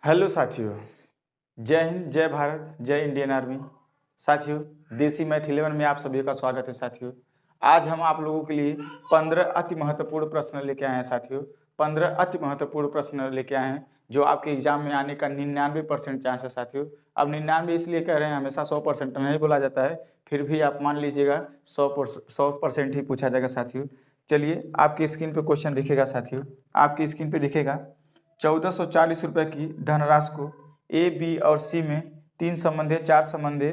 Hello साथियों, जय हिंद, जय भारत, जय इंडियन आर्मी। साथियों, देसी मैथ 11 में आप सभी का स्वागत है। साथियों, आज हम आप लोगों के लिए 15 अति महत्वपूर्ण प्रश्न लेके आए हैं। साथियों, 15 अति महत्वपूर्ण प्रश्न लेके आए हैं जो आपके एग्जाम में आने का 99% चांस है। साथियों, अब 99 इसलिए कह रहे हैं, हमेशा 100% नहीं बोला जाता है, फिर भी आप मान लीजिएगा 100% ही पूछा जाएगा। साथियों, चलिए आपकी स्क्रीन पे क्वेश्चन दिखेगा। साथियों, आपकी स्क्रीन पे दिखेगा 1440 रुपये की धनराशि को ए, बी और सी में 3 संबंधे 4 संबंधे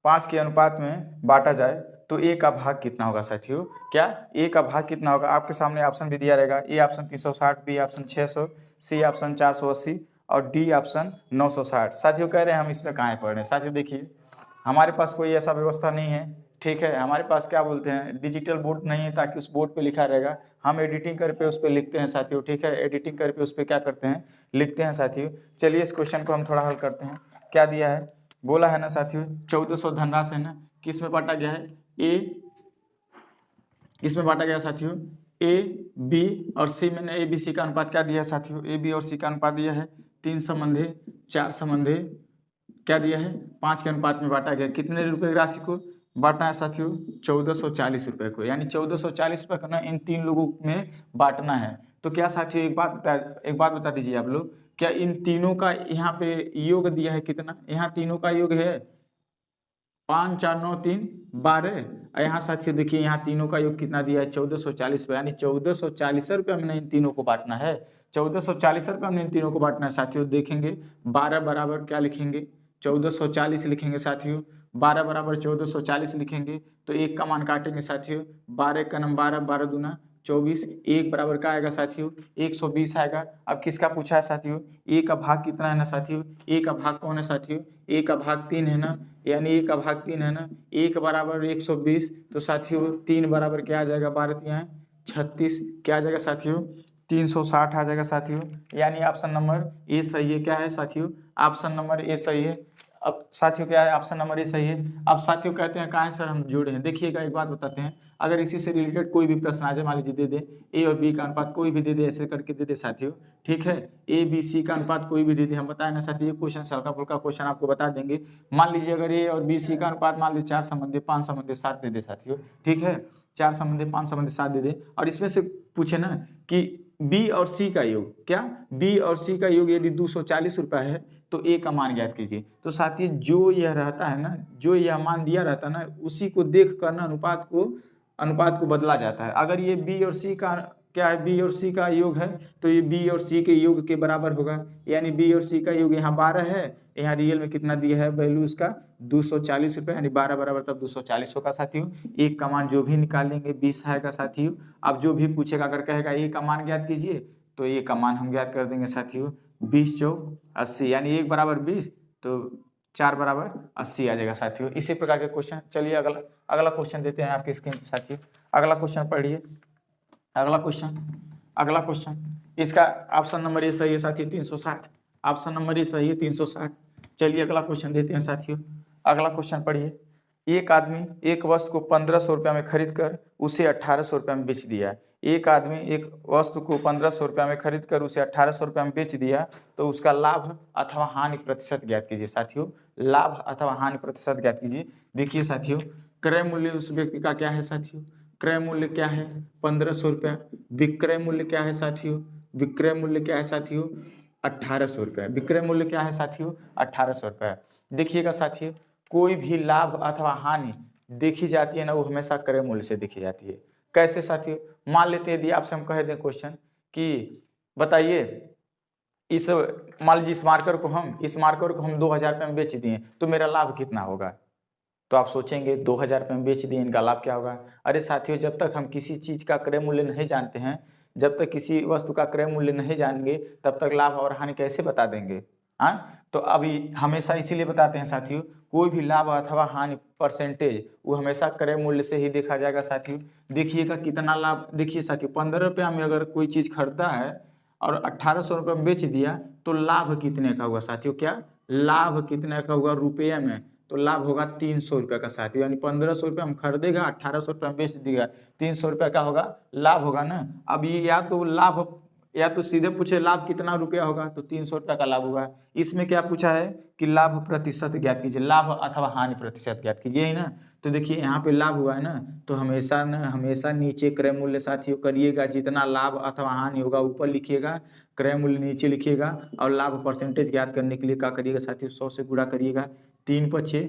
5 के अनुपात में बांटा जाए तो ए का भाग कितना होगा। साथियों, क्या ए का भाग कितना होगा? आपके सामने ऑप्शन भी दिया रहेगा। A option 360, B option 600, C option 480 और डी ऑप्शन 960। साथियों, कह रहे हैं हम इसमें कहाँ पढ़ रहे हैं। साथियों देखिए, हमारे पास कोई ऐसा व्यवस्था नहीं है, ठीक है। हमारे पास क्या बोलते हैं, डिजिटल बोर्ड नहीं है ताकि उस बोर्ड पे लिखा रहेगा। हम एडिटिंग करके उस पर लिखते हैं। साथियों ठीक है, एडिटिंग करके उस पर क्या करते हैं, लिखते हैं। साथियों चलिए इस क्वेश्चन को हम थोड़ा हल करते हैं। क्या दिया है, बोला है ना साथियों 1400 धनराशि है ना, किस में बांटा गया है, ए, किस में बांटा गया साथियों, ए, बी और सी में। ए बी सी का अनुपात क्या दिया है साथियों, ए बी और सी का अनुपात दिया है 3 संबंधे 4 संबंधे क्या दिया है 5 के अनुपात में बांटा गया। कितने रुपए की राशि को बांटना है साथियों, 1440 रुपए को, यानी 1440 रुपये का ना इन 3 लोगों में बांटना है। तो क्या साथियों एक बात बता दीजिए आप लोग, क्या इन तीनों का यहाँ पे योग दिया है कितना, यहाँ तीनों का योग है 5 4 9 3 12। यहाँ साथियों देखिए, यहाँ तीनों का योग कितना दिया है 1440 रुपये, यानी 1440 रुपये में इन तीनों को बांटना है। 1440 रुपये में इन तीनों को बांटना है। साथियों देखेंगे 12 बराबर क्या लिखेंगे, 1440 लिखेंगे। साथियों 12 बराबर 1440 लिखेंगे तो एक का मान काटेंगे। साथियों 12 का नम 12, 12 दूना 24, एक बराबर का आएगा साथियों 120 आएगा। अब किसका पूछा है साथियों, ए का भाग कितना है ना साथियों, ए का भाग कौन है साथियों, ए का भाग 3 है ना, यानी ए का भाग 3 है ना, एक बराबर 120। तो साथियों 3 बराबर क्या आ जाएगा, 12 यहाँ 36, क्या आ जाएगा साथियों 360 आ जाएगा। साथियों यानी ऑप्शन नंबर ए सही है। क्या है साथियों, ऑप्शन नंबर ए सही है। अब साथियों क्या है, ऑप्शन नंबर ए सही है। अब साथियों कहते हैं कहाँ है सर हम जोड़े हैं, देखिएगा एक बात बताते हैं, अगर इसी से रिलेटेड कोई भी प्रश्न आ जाए, मान लीजिए दे दे ए और बी का अनुपात कोई भी दे दे, ऐसे करके दे दे साथियों, ठीक है, ए बी सी का अनुपात कोई भी दे दे, हम बताए ना साथियों, ये क्वेश्चन हल्का फुल्का क्वेश्चन आपको बता देंगे। मान लीजिए अगर ए और बी सी का अनुपात मान लीजिए 4 संबंधी 5 संबंधी 7 दे दे साथियों, ठीक है, 4 संबंधी 5 संबंधी 7 दे दे, और इसमें से पूछे ना कि बी और सी का योग, क्या बी और सी का योग यदि 240 रुपये है तो ए का मान ज्ञात कीजिए। तो साथियों जो यह रहता है ना, जो यह मान दिया रहता है ना, उसी को देख कर ना अनुपात को बदला जाता है। अगर ये बी और सी का क्या है, बी और सी का योग है तो ये बी और सी के योग के बराबर होगा, यानी बी और सी का योग यहाँ 12 है, यहाँ रियल में कितना दिया है वैल्यू उसका 240 रुपये, यानी 12 बराबर तब 240 होगा। साथियों एक का मान जो भी निकालेंगे 20 आएगा। साथियों अब जो भी पूछेगा, अगर कहेगा ए का मान ज्ञात कीजिए तो ए का मान हम ज्ञात कर देंगे साथियों 20 चौक 80, यानी 1 बराबर 20 तो 4 बराबर 80 आ जाएगा। साथियों इसी प्रकार के क्वेश्चन, चलिए अगला क्वेश्चन देते हैं आपकी स्क्रीन पर। साथियों अगला क्वेश्चन पढ़िए, अगला क्वेश्चन इसका ऑप्शन नंबर ए सही है साथियों 360, ऑप्शन नंबर ए सही है 360। चलिए अगला क्वेश्चन देते हैं साथियों, अगला क्वेश्चन पढ़िए। एक आदमी एक वस्तु को 1500 रुपये में खरीद कर उसे 1800 रुपये में बेच दिया। एक आदमी एक वस्तु को 1500 रुपये में खरीद कर उसे 1800 रुपये में बेच दिया तो उसका लाभ अथवा हानि प्रतिशत ज्ञात कीजिए। साथियों लाभ अथवा हानि प्रतिशत ज्ञात कीजिए। देखिए साथियों, क्रय मूल्य उस व्यक्ति का क्या है साथियों, क्रय मूल्य क्या है 1500 रुपये, विक्रय मूल्य क्या है साथियों, विक्रय मूल्य क्या है साथियों 1800 रुपये, विक्रय मूल्य क्या है साथियों 1800 रुपये। देखिएगा साथियों, कोई भी लाभ अथवा हानि देखी जाती है ना, वो हमेशा क्रय मूल्य से देखी जाती है। कैसे साथियों, मान लेते हैं यदि आपसे हम कह दें क्वेश्चन कि बताइए इस मान लीजिए इस मार्कर को हम 2000 रुपये में बेच दिए तो मेरा लाभ कितना होगा। तो आप सोचेंगे 2000 रुपये में बेच दिए, इनका लाभ क्या होगा। अरे साथियों जब तक हम किसी चीज़ का क्रय मूल्य नहीं जानते हैं, जब तक किसी वस्तु का क्रय मूल्य नहीं जानेंगे तब तक लाभ और हानि कैसे बता देंगे। हाँ तो अभी हमेशा इसीलिए बताते हैं साथियों, कोई भी लाभ अथवा हानि परसेंटेज वो हमेशा क्रय मूल्य से ही देखा जाएगा। साथियों देखिएगा कितना लाभ, देखिए साथियों 15 रुपया में अगर कोई चीज़ खरीदा है और 1800 रुपये में बेच दिया तो लाभ कितने का हुआ साथियों, क्या लाभ कितने का हुआ रुपये में, तो लाभ होगा 300 रुपये का साथियों, यानी 1500 रुपये हम खरीदेगा 1800 रुपये में बेच देगा, 300 रुपये का होगा लाभ होगा ना। अब ये या तो लाभ या तो सीधे पूछे लाभ कितना रुपया होगा, तो 300 रुपया का लाभ हुआ। इसमें क्या पूछा है कि लाभ प्रतिशत ज्ञात कीजिए, लाभ अथवा हानि प्रतिशत ज्ञात कीजिए, है ना। तो देखिए यहाँ पे लाभ हुआ है ना, तो हमेशा नीचे क्रय मूल्य साथियों करिएगा, जितना लाभ अथवा हानि होगा ऊपर लिखिएगा, क्रय मूल्य नीचे लिखिएगा, और लाभ परसेंटेज ज्ञात करने के लिए क्या करिएगा साथियों, 100 से गुणा करिएगा। 3 पचे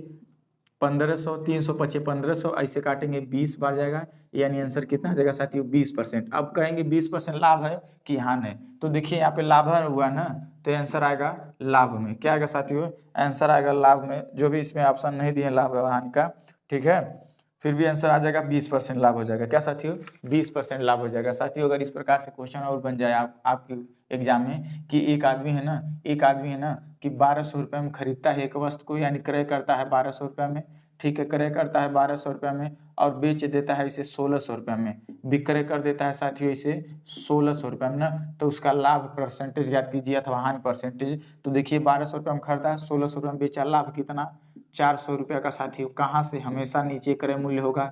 1500, 300 पचे 1500, ऐसे काटेंगे 20 बार जाएगा, यानी आंसर कितना आ जाएगा साथियों 20%। अब कहेंगे 20% लाभ है कि हानि है, तो देखिए यहाँ पे लाभ हुआ ना, तो आंसर आएगा लाभ में। क्या आएगा साथियों, आंसर आएगा लाभ में, जो भी इसमें ऑप्शन नहीं दिए लाभ और हानि का, ठीक है। फिर भी आंसर आ जाएगा 20% लाभ हो जाएगा। क्या साथियों, 20% लाभ हो जाएगा। साथियों अगर इस प्रकार से क्वेश्चन और बन जाए आपके एग्जाम में कि एक आदमी है ना कि 1200 रुपये में खरीदता है एक वस्तु को, यानी क्रय करता है 1200 रुपये में, ठीक है, क्रय करता है 1200 रुपये में और बेच देता है इसे 1600 रुपये में, विक्रय कर देता है साथियों इसे 1600 रुपये में ना, तो उसका लाभ परसेंटेज ज्ञात कीजिए अथवा हानि परसेंटेज। तो देखिए 1200 रुपये में खरीदा, 1600 रुपये में बेचा, लाभ कितना 400 रुपये का साथियों। कहाँ से, हमेशा नीचे क्रय मूल्य होगा,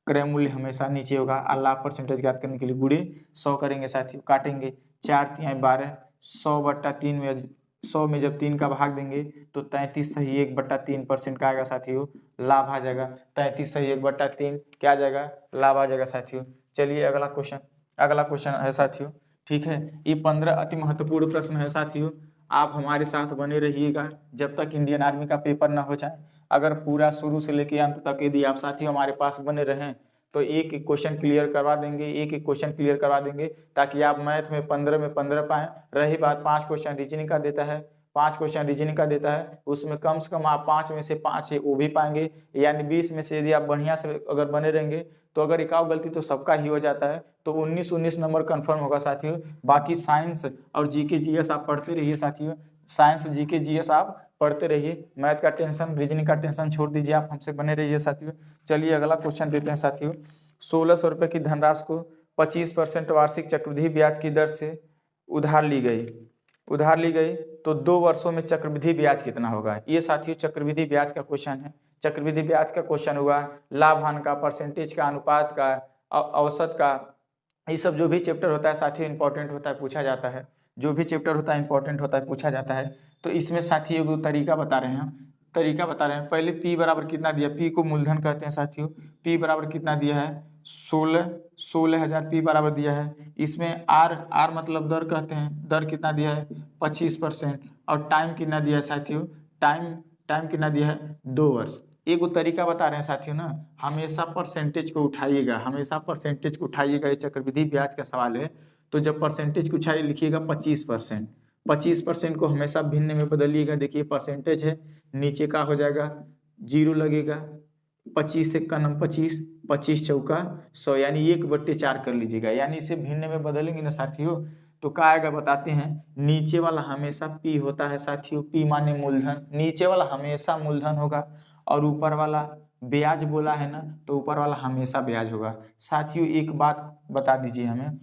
क्रय मूल्य हमेशा नीचे होगा, और लाभ परसेंटेज ज्ञात करने के लिए गुणे 100 करेंगे साथियों, काटेंगे 4 तिहाई 12, 100/3 में 100 में जब 3 का भाग देंगे तो 33 सही 1/3% का आएगा साथियों, लाभ आ जाएगा। 33 सही 1/3 क्या आ जाएगा, लाभ आ जाएगा साथियों। चलिए अगला क्वेश्चन है साथियों, ठीक है। ये 15 अति महत्वपूर्ण प्रश्न है साथियों, आप हमारे साथ बने रहिएगा जब तक इंडियन आर्मी का पेपर ना हो जाए। अगर पूरा शुरू से लेकर अंत तक यदि आप साथियों हमारे पास बने रहें तो एक एक क्वेश्चन क्लियर करवा देंगे, ताकि आप मैथ में 15 पाएं। रही बात 5 क्वेश्चन रीजनिंग का देता है, उसमें कम से कम आप 5 में से 5 है वो भी पाएंगे, यानी 20 में से यदि आप बढ़िया से अगर बने रहेंगे तो अगर एक गलती तो सबका ही हो जाता है, तो 19 नंबर कंफर्म होगा साथियों। बाकी साइंस और जीके जीएस आप पढ़ते रहिए साथियों, साइंस जीके जीएस आप पढ़ते रहिए, मैथ का टेंशन रीजनिंग का टेंशन छोड़ दीजिए, आप हमसे बने रहिए साथियों। चलिए अगला क्वेश्चन देते हैं साथियों। 1600 रुपये की धनराशि को 25% वार्षिक चक्रवृद्धि ब्याज की दर से उधार ली गई तो 2 वर्षों में चक्रवृद्धि ब्याज कितना होगा। ये साथियों चक्रवृद्धि ब्याज का क्वेश्चन है। चक्रवृद्धि ब्याज का क्वेश्चन हुआ, लाभ हानि का, परसेंटेज का, अनुपात का, औसत का, ये सब जो भी चैप्टर होता है साथियों इंपॉर्टेंट होता है, पूछा जाता है। जो भी चैप्टर होता है इंपॉर्टेंट होता है, पूछा जाता है। तो इसमें साथियों को तरीका बता रहे हैं। पहले P बराबर कितना दिया, P को मूलधन कहते हैं साथियों। P बराबर कितना दिया है, 16,000 P बराबर दिया है। इसमें R मतलब दर कहते हैं, दर कितना दिया है 25%, और टाइम कितना दिया है साथियों, टाइम कितना दिया है 2 वर्ष। एक तरीका बता रहे हैं साथियों ना, हमेशा परसेंटेज को उठाइएगा, ये चक्रवृद्धि ब्याज का सवाल है। तो जब परसेंटेज को उठाइए लिखिएगा 25% को हमेशा भिन्न में बदलिएगा। देखिए परसेंटेज है, नीचे का हो जाएगा 0 लगेगा, 25 से कम 25 चौका 100, यानी 1/4 कर लीजिएगा, यानी इसे भिन्न में बदलेंगे ना साथियों तो क्या आएगा बताते हैं। नीचे वाला हमेशा P होता है साथियों, P माने मूलधन, नीचे वाला हमेशा मूलधन होगा, और ऊपर वाला ब्याज बोला है ना, तो ऊपर वाला हमेशा ब्याज होगा। साथियों एक बात बता दीजिए हमें,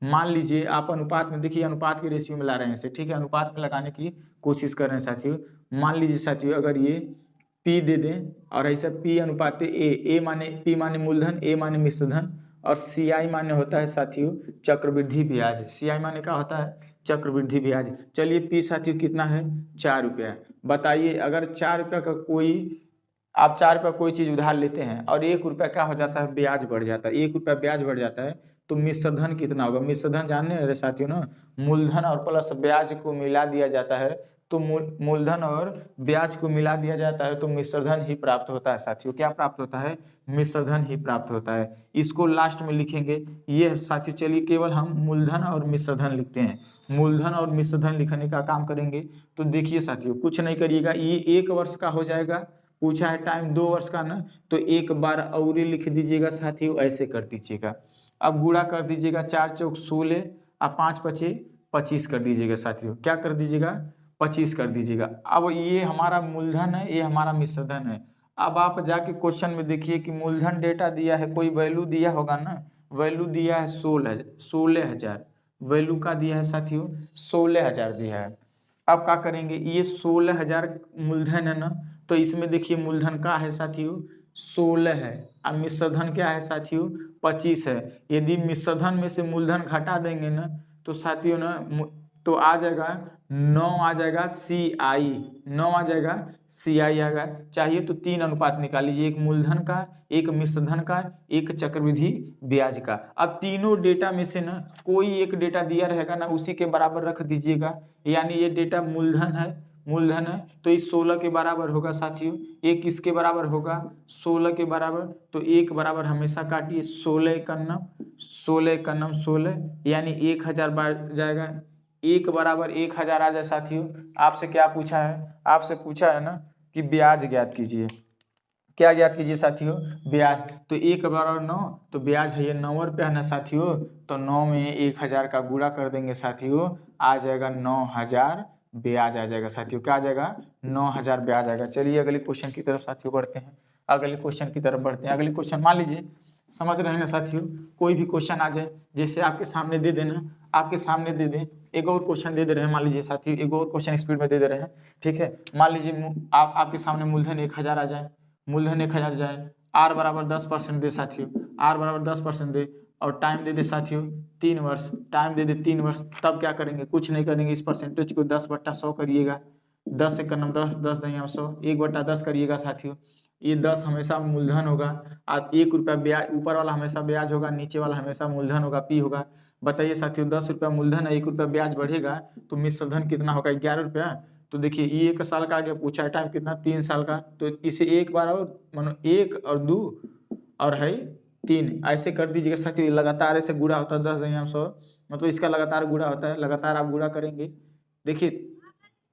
मान लीजिए आप अनुपात में, देखिए अनुपात के रेशियो में ला रहे हैं इसे, ठीक है, अनुपात में लगाने की कोशिश कर रहे हैं साथियों। मान लीजिए साथियों अगर ये P दे दें और ऐसा P अनुपात A माने P माने मूलधन, A माने मिश्रधन, और CI माने होता है साथियों चक्रवृद्धि ब्याज। CI माने क्या होता है, चक्रवृद्धि ब्याज। चलिए P साथियों कितना है 4 रुपया। बताइए अगर 4 रुपया का आप 4 रुपया कोई चीज उधार लेते हैं और 1 रुपया क्या हो जाता है, ब्याज बढ़ जाता है, 1 रुपया ब्याज बढ़ जाता है, तो मिश्रधन कितना होगा। मिश्रधन जानने रहे साथियों ना, मूलधन और प्लस ब्याज को मिला दिया जाता है, तो मूलधन और ब्याज को मिला दिया जाता है तो मिश्रधन ही प्राप्त होता है साथियों। क्या प्राप्त होता है, मिश्रधन ही प्राप्त होता है। इसको लास्ट में लिखेंगे ये साथियों। चलिए केवल हम मूलधन और मिश्रधन लिखते हैं, मूलधन और मिश्रधन लिखने का काम करेंगे। तो देखिए साथियों कुछ नहीं करिएगा, ये 1 वर्ष का हो जाएगा, पूछा है टाइम 2 वर्ष का ना, तो एक बार और लिख दीजिएगा साथियों, ऐसे कर दीजिएगा। अब गुणा कर दीजिएगा, 4 चौक 16 और 5 पचे 25 कर दीजिएगा साथियों। क्या कर दीजिएगा, 25 कर दीजिएगा। अब ये हमारा मूलधन है, ये हमारा मिश्रधन है। अब आप जाके क्वेश्चन में देखिए कि मूलधन डेटा दिया है, कोई वैल्यू दिया होगा ना, वैल्यू दिया है 16,000, वैल्यू का दिया है साथियों 16,000 दिया है। अब क्या करेंगे, ये 16,000 मूलधन है ना, तो इसमें देखिए मूलधन का है साथियों 16 है, अब मिश्रधन क्या है साथियों 25 है। यदि मिश्रधन में से मूलधन घटा देंगे ना, तो साथियों ना तो आ जाएगा 9 आ जाएगा CI, 9 आ जाएगा CI आएगा। चाहिए तो 3 अनुपात निकाल लीजिए, एक मूलधन का, एक मिश्रधन का, एक चक्रवृद्धि ब्याज का। अब तीनों डेटा में से ना कोई एक डेटा दिया रहेगा ना, उसी के बराबर रख दीजिएगा। यानी ये डेटा मूलधन है, मूलधन है तो इस 16 के बराबर होगा साथियों। एक किसके बराबर होगा? 16 के बराबर। तो एक बराबर हमेशा काटिए, 16 एकन्नम 16 एकन्नम 16, यानी 1000 बार जाएगा। एक बराबर 1000 आ जाए साथियों। आपसे क्या पूछा है? आपसे पूछा है ना कि ब्याज ज्ञात कीजिए। क्या ज्ञात कीजिए साथियों? ब्याज। तो 1 बराबर 9, तो ब्याज है ये 9 रुपया है ना साथियों। तो 9 में 1000 का गुणा कर देंगे साथियों, आ जाएगा 9000 ब्याज आ जाएगा साथियों। क्या आ जाएगा? 9000 ब्याज आएगा। चलिए अगले क्वेश्चन की तरफ साथियों बढ़ते हैं। अगले क्वेश्चन की तरफ बढ़ते हैं। अगले क्वेश्चन मान लीजिए, समझ रहे हैं ना साथियों, कोई भी क्वेश्चन आ जाए, जैसे आपके सामने दे देना, आपके सामने दे दें। एक और क्वेश्चन दे रहे हैं, मान लीजिए साथियों, एक और क्वेश्चन स्पीड में दे रहे हैं, ठीक है। मान लीजिए आपके सामने मूलधन 1000 आ जाए, मूलधन 1000 जाए, आर बराबर 10% दे साथियों, आर बराबर 10% दे, और टाइम दे दे साथियों 3 वर्ष, टाइम दे दे 3 वर्ष। तब क्या करेंगे? कुछ नहीं करेंगे, इस परसेंटेज को 10/100 करिएगा। 10 एकन्नम 10, 10 नहीं 100, 1/10 करिएगा साथियों। ये 10 हमेशा मूलधन होगा, और 1 रुपया ब्याज, ऊपर वाला हमेशा ब्याज होगा, नीचे वाला हमेशा मूलधन होगा, P होगा। बताइए साथियों, 10 रुपया मूलधन है, 1 रुपया ब्याज बढ़ेगा, तो मिश्रधन कितना होगा? 11 रुपया। तो देखिए ये 1 साल का आगे पूछा है, टाइम कितना? 3 साल का। तो इसे एक बार और मानो 1 और 2 और है 3, ऐसे कर दीजिएगा साथियों। लगातार ऐसे गुणा होता है, 10 नहीं 100, मतलब इसका लगातार गुणा होता है, लगातार आप गुणा करेंगे। देखिए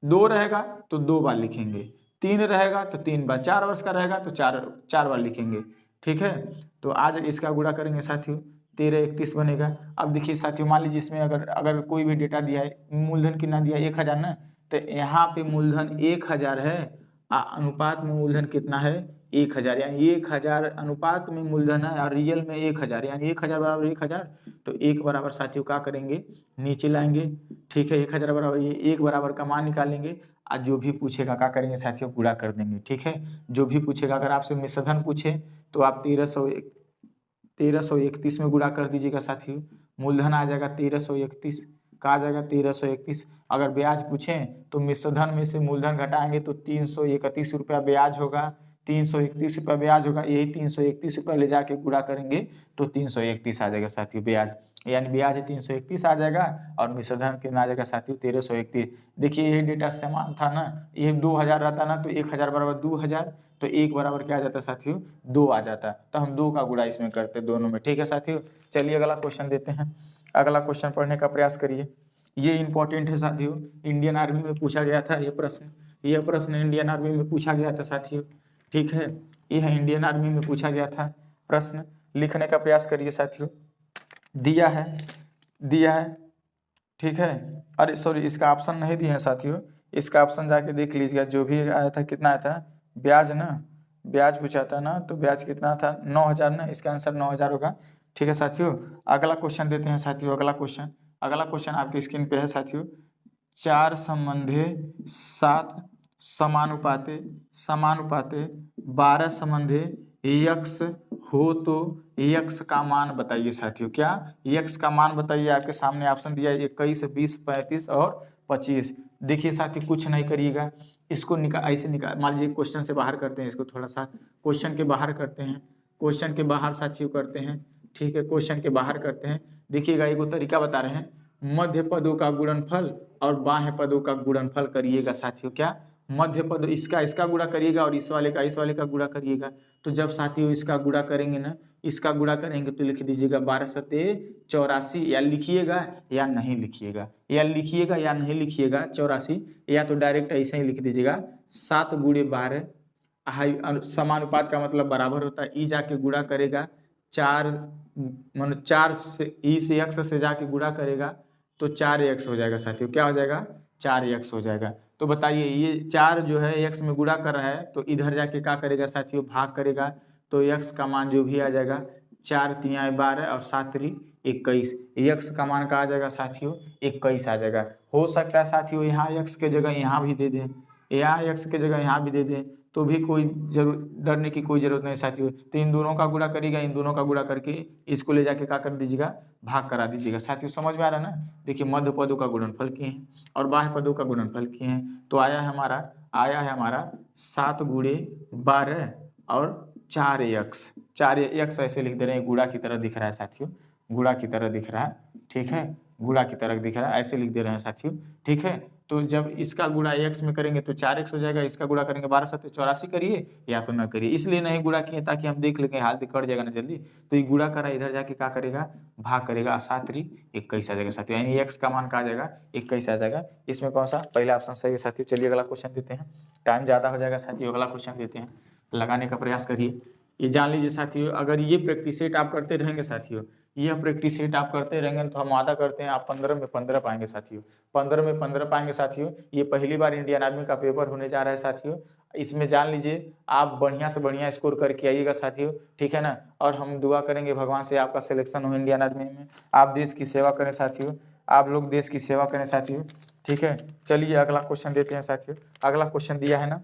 2 रहेगा तो 2 बार लिखेंगे, 3 रहेगा तो 3 बार, 4 वर्ष का रहेगा तो 4 बार लिखेंगे, ठीक है। तो आज इसका गुणा करेंगे साथियों, 13 31 बनेगा। अब देखिए साथियों, मान लीजिए इसमें अगर कोई भी डेटा दिया है, मूलधन कितना दिया है? 1000 ना, तो यहाँ पे मूलधन 1000 है, अनुपात में मूलधन कितना है? 1000, यानी 1000 अनुपात में मूलधन है और रियल में 1000, यानी 1000 बराबर 1000। तो 1 बराबर साथियों क्या करेंगे? नीचे लाएंगे, ठीक है। 1000 बराबर ये 1 बराबर का मान निकालेंगे, और जो भी पूछेगा क्या करेंगे साथियों? गुणा कर देंगे, ठीक है। जो भी पूछेगा, अगर आपसे मिश्रधन पूछे तो आप 1331 में गुणा कर दीजिएगा साथियों। मूलधन आ जाएगा 1331, का आ जाएगा 1331। अगर ब्याज पूछें तो मिश्रधन में से मूलधन घटाएंगे तो 331 रुपया ब्याज होगा, 331 रुपया ब्याज होगा। यही 331 रुपया ले जाके गुणा करेंगे तो 331 आ जाएगा साथियों ब्याज, यानी ब्याज 331 आ जाएगा, और मिश्रधन कितना आ जाएगा साथियों? 1331। देखिए ये डेटा समान था ना, ये 2000 रहता ना, तो 1000 बराबर 2000, तो 1 बराबर क्या आ जाता साथियों? 2 आ जाता। तो हम 2 का गुणा इसमें करते दोनों में, ठीक है साथियों। चलिए अगला क्वेश्चन देते हैं। अगला क्वेश्चन पढ़ने का प्रयास करिए। ये इंपॉर्टेंट है साथियों, इंडियन आर्मी में पूछा गया था ये प्रश्न, ये प्रश्न इंडियन आर्मी में पूछा गया था साथियों, ठीक है। यह इंडियन आर्मी में पूछा गया था प्रश्न, लिखने का प्रयास करिए साथियों। दिया है, ठीक है। अरे सॉरी, इसका ऑप्शन नहीं दिए हैं साथियों, इसका ऑप्शन जाके देख लीजिएगा। जो भी आया था, कितना आया था? ब्याज ना, ब्याज पूछा था ना, तो ब्याज कितना था? 9000 ना, इसका आंसर 9000 होगा, ठीक है साथियों। अगला क्वेश्चन देते हैं साथियों। अगला क्वेश्चन आपकी स्क्रीन पे है साथियों। 4 संबंधे 7 समानुपाते 12 संबंधे यक्स हो तो यक्स का मान बताइए साथियों। क्या? यक्स का मान बताइए। आपके सामने ऑप्शन दिया है 21, 20, 35 और 25। देखिए साथियों, कुछ नहीं करिएगा, इसको ऐसे निकाल, मान लीजिए क्वेश्चन से बाहर करते हैं इसको, थोड़ा सा क्वेश्चन के बाहर करते हैं, क्वेश्चन के बाहर साथियों करते हैं, ठीक है। क्वेश्चन के बाहर करते हैं। देखिएगा एक तरीका बता रहे हैं, मध्य पदों का गुणनफल और बाह्य पदों का गुणनफल करिएगा साथियों। क्या? मध्य पद इसका गुणा करिएगा और इस वाले का गुणा करिएगा। तो जब साथियों इसका गुणा करेंगे ना, इसका गुणा करेंगे तो लिख दीजिएगा 12 सते 84, या लिखिएगा या नहीं लिखिएगा, या लिखिएगा या नहीं लिखिएगा 84, या तो डायरेक्ट ऐसे ही लिख दीजिएगा 7 गुणे 12। समानुपात का मतलब बराबर होता है, ई जाके गुणा करेगा 4, मतलब 4 से ई से x से जाके गुणा करेगा तो 4x हो जाएगा साथियों। क्या हो जाएगा? 4x हो जाएगा। तो बताइए ये 4 जो है x में गुणा कर रहा है, तो इधर जाके क्या करेगा साथियों? भाग करेगा। तो x का मान जो भी आ जाएगा, 4 तियाँ 12 और 7 त्रि 21, x का मान का आ जाएगा साथियों? 21 आ जाएगा। हो सकता है साथियों यहाँ x के जगह यहाँ भी दे दें, यहाँ x के जगह यहाँ भी दे दें, तो भी कोई डरने की कोई जरूरत नहीं साथियों। तो इन दोनों का गुणा करिएगा, इन दोनों का गुणा करके इसको ले जाके क्या कर दीजिएगा, भाग करा दीजिएगा साथियों। समझ में आ रहा है ना। देखिए मध्य पदों का गुणनफल किए हैं और बाह्य पदों का गुणनफल किए हैं, तो आया है हमारा 7 गुणे 12 और 4x। 4x ऐसे लिख दे रहे हैं, गुणा की तरह दिख रहा है साथियों, गुणा की तरह दिख रहा है, ठीक है, गुणा की तरह दिख रहा है, ऐसे लिख दे रहे हैं साथियों, ठीक है। तो जब इसका गुणा x में करेंगे तो 4x हो जाएगा, इसका गुणा करेंगे 12 7 84 करिए या तो ना करिए, इसलिए नहीं गुणा किए ताकि हम देख लेंगे हाल कट जाएगा ना जल्दी। तो ये गुणा करा, इधर जाके क्या करेगा, भाग करेगा, 7 3 21 आ जाएगा साथियों, यानी x का मान क्या आ जाएगा, 21 आ जाएगा। इसमें कौन सा पहला ऑप्शन सही है साथियों। चलिए अगला क्वेश्चन देते हैं, टाइम ज़्यादा हो जाएगा साथियों, अगला क्वेश्चन देते हैं, लगाने का प्रयास करिए। ये जान लीजिए साथियों, अगर ये प्रैक्टिस सेट आप करते रहेंगे साथियों, यह प्रैक्टिस सेट आप करते रहेंगे तो हम वादा करते हैं आप 15 में 15 पाएंगे साथियों, 15 में 15 पाएंगे साथियों। ये पहली बार इंडियन आर्मी का पेपर होने जा रहा है साथियों, इसमें जान लीजिए आप बढ़िया से बढ़िया स्कोर करके आइएगा साथियों, ठीक है ना। और हम दुआ करेंगे भगवान से आपका सिलेक्शन हो इंडियन आर्मी में, आप देश की सेवा करें साथियों, आप लोग देश की सेवा करें साथियों, ठीक है। चलिए अगला क्वेश्चन देते हैं साथियों। अगला क्वेश्चन दिया है ना,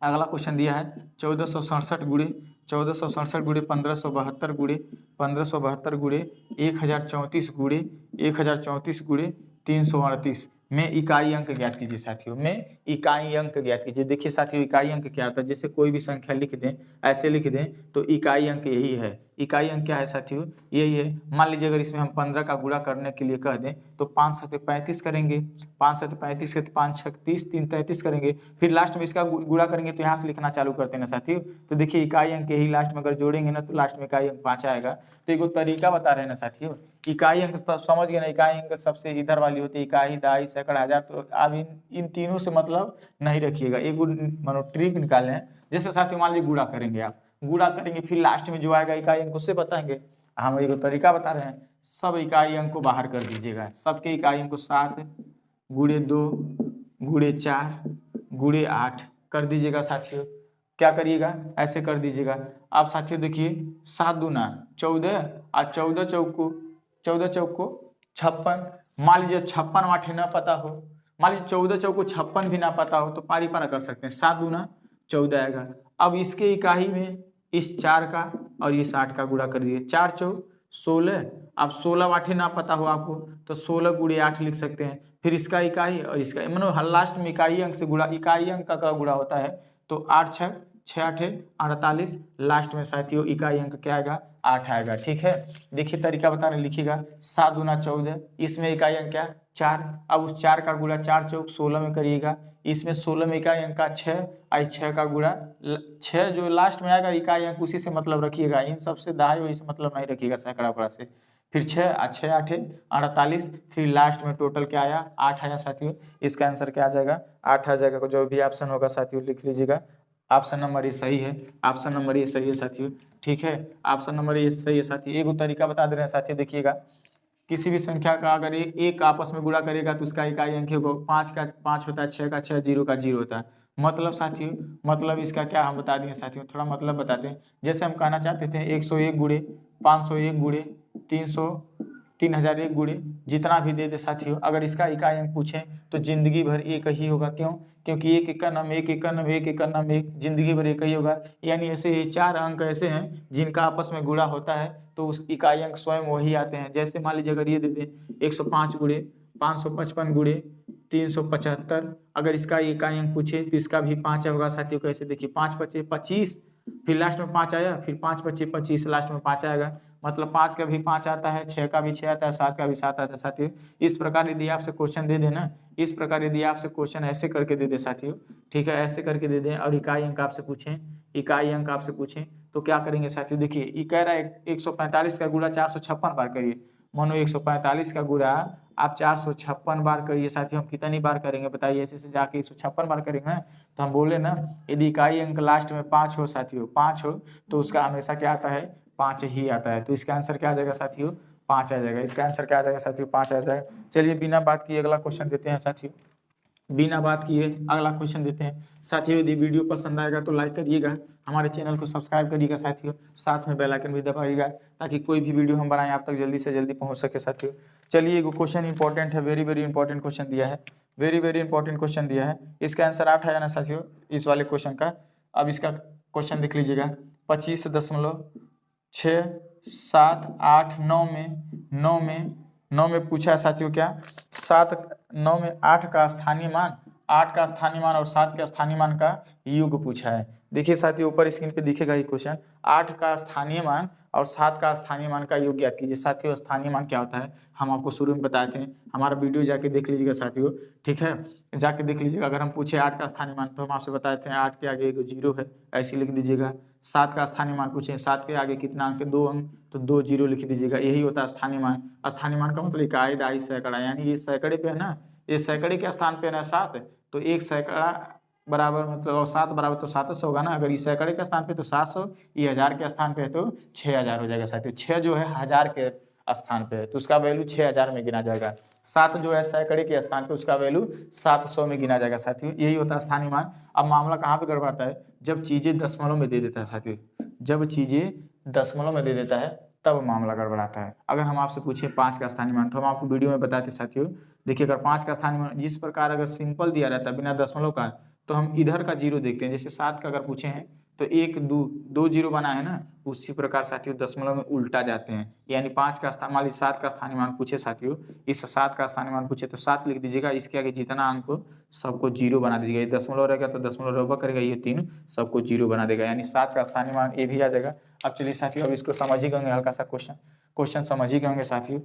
अगला क्वेश्चन दिया है 1467 गुणे 1467 गुणे 1572 गुणे 1572 गुणे 1034 गुणे 1034 गुणे 338 में इकाई अंक ज्ञात कीजिए साथियों, में इकाई अंक ज्ञात कीजिए। देखिए साथियों इकाई अंक क्या होता है, जैसे कोई भी संख्या लिख दें, ऐसे लिख दें तो इकाई अंक यही है। इकाई अंक क्या है साथियों, यही है। मान लीजिए अगर इसमें हम 15 का गुणा करने के लिए कह दें तो 5 7 35 करेंगे, 5 7 35 के 5 6 30 3 33 करेंगे, फिर लास्ट में इसका गुणा करेंगे तो यहाँ से लिखना चालू करते हैं ना साथियों। तो देखिए इकाई अंक यही लास्ट में अगर जोड़ेंगे ना तो लास्ट में इकाई अंक 5 आएगा। तो एक तरीका बता रहे हैं ना साथियों, इकाई अंक समझ गए ना, इकाई अंक सबसे इधर वाली होती है, इकाई दहाई सैकड़ा हजार। तो आप इन तीनों से मतलब नहीं रखिएगा, एक मानो ट्रिक निकाले हैं। जैसे साथियों मान लीजिए गुणा करेंगे, आप गुणा करेंगे फिर लास्ट में जो आएगा इकाई अंक उससे बताएंगे। हम एक तरीका बता रहे हैं, सब इकाई अंक को बाहर कर दीजिएगा, सबके इकाई अंक को 7 गुणे 2 गुणे 4 गुणे 8 कर दीजिएगा साथियों। क्या करिएगा, ऐसे कर दीजिएगा। आप साथियों देखिए 7 दूना 14 और 14 चौक को 56। मान लीजिए 56 आठे ना पता हो, मान लीजिए 14 चौक को 56 भी ना पता हो तो पारी पारा कर सकते हैं, 7 दूना 14 आएगा। अब इसके इकाई में इस 4 का और इस 8 का गुणा कर दीजिए, 4 चौक 16। अब 16 आठे ना पता हो आपको तो 16 गुणे 8 लिख सकते हैं, फिर इसका इकाई और इसका मतलब लास्ट में इकाई अंक से गुणा, इकाई अंक का गुणा होता है तो 8 6 6 8 48, लास्ट में साथियों इकाई अंक क्या आएगा, 8 आएगा, ठीक है। देखिए तरीका बता रहे, लिखिएगा 7 दूना 14, इसमें इकाई अंक क्या 4। अब उस 4 का गुणा 4 चौक 16 में करिएगा, इसमें 16 में इकाई अंक का 6, आई 6 का गुणा 6 जो लास्ट में आएगा इकाई अंक उसी से मतलब रखिएगा, इन सबसे दहाई वही से मतलब नहीं रखिएगा सैकड़ा उकड़ा से। फिर 6 6 8 48, फिर लास्ट में टोटल क्या आया 8 आया साथियों। इसका आंसर क्या आ जाएगा, 8 आ जाएगा। जो भी ऑप्शन होगा साथियों लिख लीजिएगा, ऑप्शन नंबर ये सही है, ऑप्शन नंबर ये सही है साथियों, ठीक है। ऑप्शन नंबर ये सही है साथियों। एक तरीका बता दे रहे हैं साथियों, देखिएगा किसी भी संख्या का अगर एक आपस में गुणा करेगा तो उसका इकाई अंक 5 का 5 होता है, 6 का 6, 0 का 0 होता है। मतलब साथियों, मतलब इसका क्या हम बता दिए साथियों, थोड़ा मतलब बताते हैं। जैसे हम कहना चाहते थे 101 गुणे 501 गुणे 300 3001 गुणे जितना भी दे दे साथियों, अगर इसका इकाई अंक पूछे तो जिंदगी भर एक ही होगा। क्यों, क्योंकि एक एक का नाम एक एक का नाम एक एक का नाम एक, जिंदगी भर एक ही होगा। यानी ऐसे ही 4 अंक ऐसे हैं जिनका आपस में गुणा होता है तो उस इकाई अंक स्वयं वही आते हैं। जैसे मान लीजिए अगर ये दे दें 105 गुणे 555 गुणे 375, अगर इसका इकाई अंक पूछे तो इसका भी 5 होगा साथियों। कैसे देखिए 5 5 25, फिर लास्ट में 5 आया, फिर 5 5 25, लास्ट में 5 आएगा। मतलब 5 का भी 5 आता है, 6 का भी 6 आता है, 7 का भी 7 आता है साथियों। इस प्रकार यदि आपसे क्वेश्चन दे देना, इस प्रकार यदि आपसे क्वेश्चन ऐसे करके दे दे साथियों, ठीक है, ऐसे करके दे दें और इकाई अंक आपसे पूछें, इकाई अंक आपसे पूछें तो क्या करेंगे साथियों। देखिए ये कह रहा है 145 का गुणा 456 बार करिए। मानो 145 का गुणा आप 456 बार करिए साथियों। हम कितनी बार करेंगे बताइए, ऐसे से जाके 156 बार करेंगे ना। तो हम बोले ना यदि इकाई अंक लास्ट में 5 हो साथियों, 5 हो तो उसका हमेशा क्या आता है, 5 ही आता है। तो इसका आंसर क्या आ जाएगा साथियों, 5 आ जाएगा। इसका आंसर क्या आ जाएगा साथियों, 5 आ जाएगा। चलिए बिना बात किए अगला क्वेश्चन देते हैं साथियों, बिना बात किए अगला क्वेश्चन देते हैं साथियों। यदि वीडियो पसंद आएगा तो लाइक करिएगा, हमारे चैनल को सब्सक्राइब करिएगा साथियों, साथ में बेल आइकन भी दबाइएगा ताकि कोई भी वीडियो हम बनाएं आप तक जल्दी से जल्दी पहुंच सके साथियों। चलिए एक क्वेश्चन इंपॉर्टेंट है, वेरी वेरी इंपॉर्टेंट क्वेश्चन दिया है, वेरी वेरी इंपॉर्टेंट क्वेश्चन दिया है। इसका आंसर 8 है ना साथियों, इस वाले क्वेश्चन का अब इसका क्वेश्चन देख लीजिएगा, 25.678 9 में पूछा है साथियों क्या, 9 में 8 का स्थानीय मान, 8 का स्थानीय मान और 7 के स्थानीय मान का योग पूछा है। देखिए साथियों ऊपर स्क्रीन पे दिखेगा ये क्वेश्चन, 8 का स्थानीय मान और 7 का स्थानीय मान का योग ज्ञात कीजिए। साथियों स्थानीय मान क्या होता है हम आपको शुरू में बताए थे, हमारा वीडियो जाके देख लीजिएगा साथियों, ठीक है, जाके देख लीजिएगा। अगर हम पूछे 8 का स्थानीय मान तो हम आपसे बताए थे 8 के आगे एक 0 है, ऐसे लिख दीजिएगा। 7 का स्थानीय मान पूछे, 7 के आगे कितना अंक है, 2 अंक, तो 2 0 लिख दीजिएगा। यही होता है स्थानीय मान। स्थानीय मान का मतलब इकाई, दहाई, सैकड़ा, यानी ये सैकड़े पे है ना, ये सैकड़े के स्थान पे है ना 7, तो 1 सैकड़ा बराबर मतलब 7 बराबर तो 700 होगा ना। अगर इस सैकड़े के स्थान पे तो 700, ये 1000 के स्थान पे है तो 6000 हो जाएगा साथियों। 6 जो है 1000 के स्थान पे है तो उसका वैल्यू 6000 में गिना जाएगा। 7 जो है सैकड़े के स्थान पे उसका वैल्यू 700 में गिना जाएगा साथियों। यही होता है स्थानीय मान। अब मामला कहाँ पे गड़बड़ाता है, जब चीजें दशमलव में दे देता है साथियों, जब चीजें दशमलव में दे देता है तब मामला गड़बड़ाता है। अगर हम आपसे पूछे 5 का स्थानीय मान तो हम आपको वीडियो में बताते साथियों, देखिए अगर 5 का स्थानीय मान जिस प्रकार अगर सिंपल दिया रहता है बिना दशमलव का, तो हम इधर का 0 देखते हैं। जैसे 7 का अगर पूछे हैं तो 1 2 0 बना है ना, उसी प्रकार साथियों दशमलव में उल्टा जाते हैं। यानी 5 का स्थान, मान लीजिए 7 का स्थानीय मान पूछे साथियों, इस 7 का स्थानीय मान पूछे तो 7 लिख दीजिएगा, इसके आगे जितना अंक हो सबको 0 बना दीजिएगा। ये दशमलव रहेगा तो दशमलव रहोगा करेगा, ये 3 सबको 0 बना देगा, यानी 7 का स्थानीय मान ये भी आ जाएगा। अब चलिए साथियों अब इसको समझ ही गए हल्का सा क्वेश्चन समझ ही गए होंगे साथियों,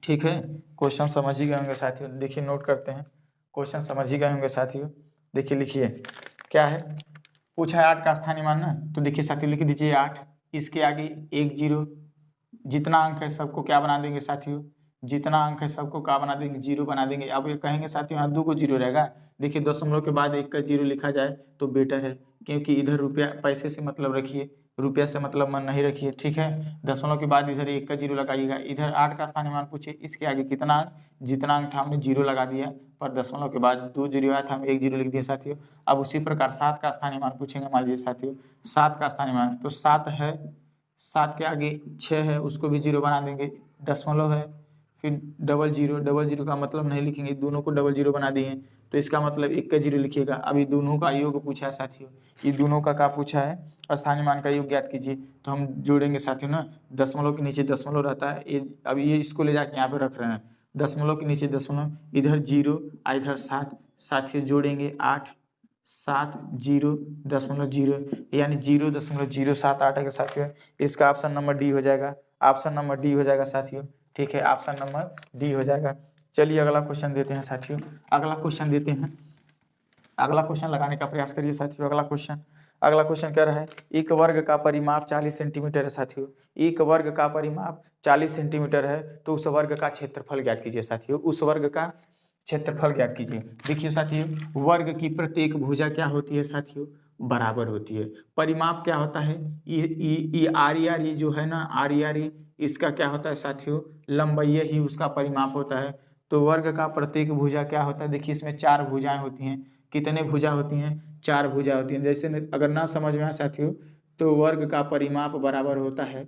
ठीक है, क्वेश्चन समझ ही गए होंगे साथियों। देखिए नोट करते हैं, क्वेश्चन समझ ही गए होंगे साथियों। देखिए लिखिए क्या है, पूछा है 8 का स्थानीय मान ना, तो देखिए साथियों लिख दीजिए 8, इसके आगे 1 0, जितना अंक है सबको क्या बना देंगे साथियों, जितना अंक है सबको क्या बना देंगे 0 बना देंगे। अब ये कहेंगे साथियों यहाँ 2 को 0 रहेगा, देखिए दशमलव के बाद 1 का 0 लिखा जाए तो बेटर है, क्योंकि इधर रुपया पैसे से मतलब रखिए, रुपया से मतलब मन नहीं रखिए, ठीक है। दशमलव के बाद इधर 1 का 0 लगाइएगा, इधर 8 का स्थानीय मान पूछे, इसके आगे कितना अंक, जितना अंक था हमने 0 लगा दिया, पर दशमलव के बाद 2 0 आया था हम 1 0 लिख दिए साथियों। अब उसी प्रकार 7 का स्थानीय मान पूछेंगे, मान लीजिए साथियों 7 का स्थानीय मान, तो 7 है, 7 के आगे 6 है उसको भी 0 बना देंगे, दशमलव है, फिर डबल जीरो का मतलब नहीं लिखेंगे, दोनों को डबल जीरो बना दिए तो इसका मतलब 1 का 0 लिखिएगा। अभी दोनों का योग पूछा है साथियों, ये दोनों का क्या पूछा है, स्थानीय मान का योग ज्ञात कीजिए। तो हम जोड़ेंगे साथियों ना, दशमलव के नीचे दशमलव रहता है, ये अब ये इसको ले जाके यहाँ पे रख रहे हैं, दशमलव के नीचे दशमलव, इधर 0 इधर 7, साथियों जोड़ेंगे 8 7 0 दशमलव 0, यानी 0.078 है साथियों। इसका ऑप्शन नंबर डी हो जाएगा, ऑप्शन नंबर डी हो जाएगा साथियों, ठीक है, ऑप्शन नंबर डी हो जाएगा। चलिए अगला क्वेश्चन देते हैं साथियों, अगला क्वेश्चन देते हैं, अगला क्वेश्चन लगाने का प्रयास करिए साथियों। अगला क्वेश्चन कह रहा है एक वर्ग का परिमाप 40 सेंटीमीटर है साथियों, एक वर्ग का परिमाप 40 सेंटीमीटर है तो उस वर्ग का क्षेत्रफल ज्ञात कीजिए साथियों, उस वर्ग का क्षेत्रफल ज्ञात कीजिए। देखिए साथियों वर्ग की प्रत्येक भुजा क्या होती है साथियों, बराबर होती है। परिमाप क्या होता है, ये आरी जो है ना, आरी इसका क्या होता है साथियों, लंबाई ही उसका परिमाप होता है। तो वर्ग का प्रत्येक भुजा क्या होता है, देखिए इसमें 4 भुजाएं होती हैं, कितने भुजा होती हैं, 4 भुजा होती हैं। जैसे अगर ना समझ में आए साथियों तो वर्ग का परिमाप बराबर होता है,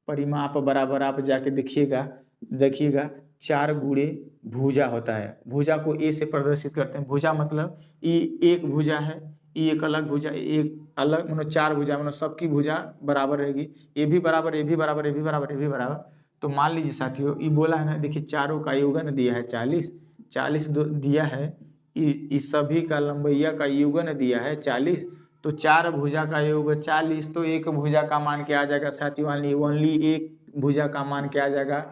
परिमाप बराबर आप जाके देखिएगा 4 गुणे भुजा होता है। भुजा को ए से प्रदर्शित करते हैं, भुजा मतलब ये एक भुजा है, ये एक अलग भुजा, एक अलग मतलब 4 भुजा मतलब सबकी भुजा बराबर रहेगी, ये भी बराबर, ये भी बराबर, ये भी बराबर, ये भी बराबर। तो मान लीजिए साथियों ये बोला है ना, देखिए चारों का योगन दिया है 40 दिया है, इस सभी का लंबैया का योगन दिया है 40, तो 4 भुजा का योग 40, तो एक भुजा का मान क्या आ जाएगा साथियों, ओनली एक भुजा का मान क्या आ जाएगा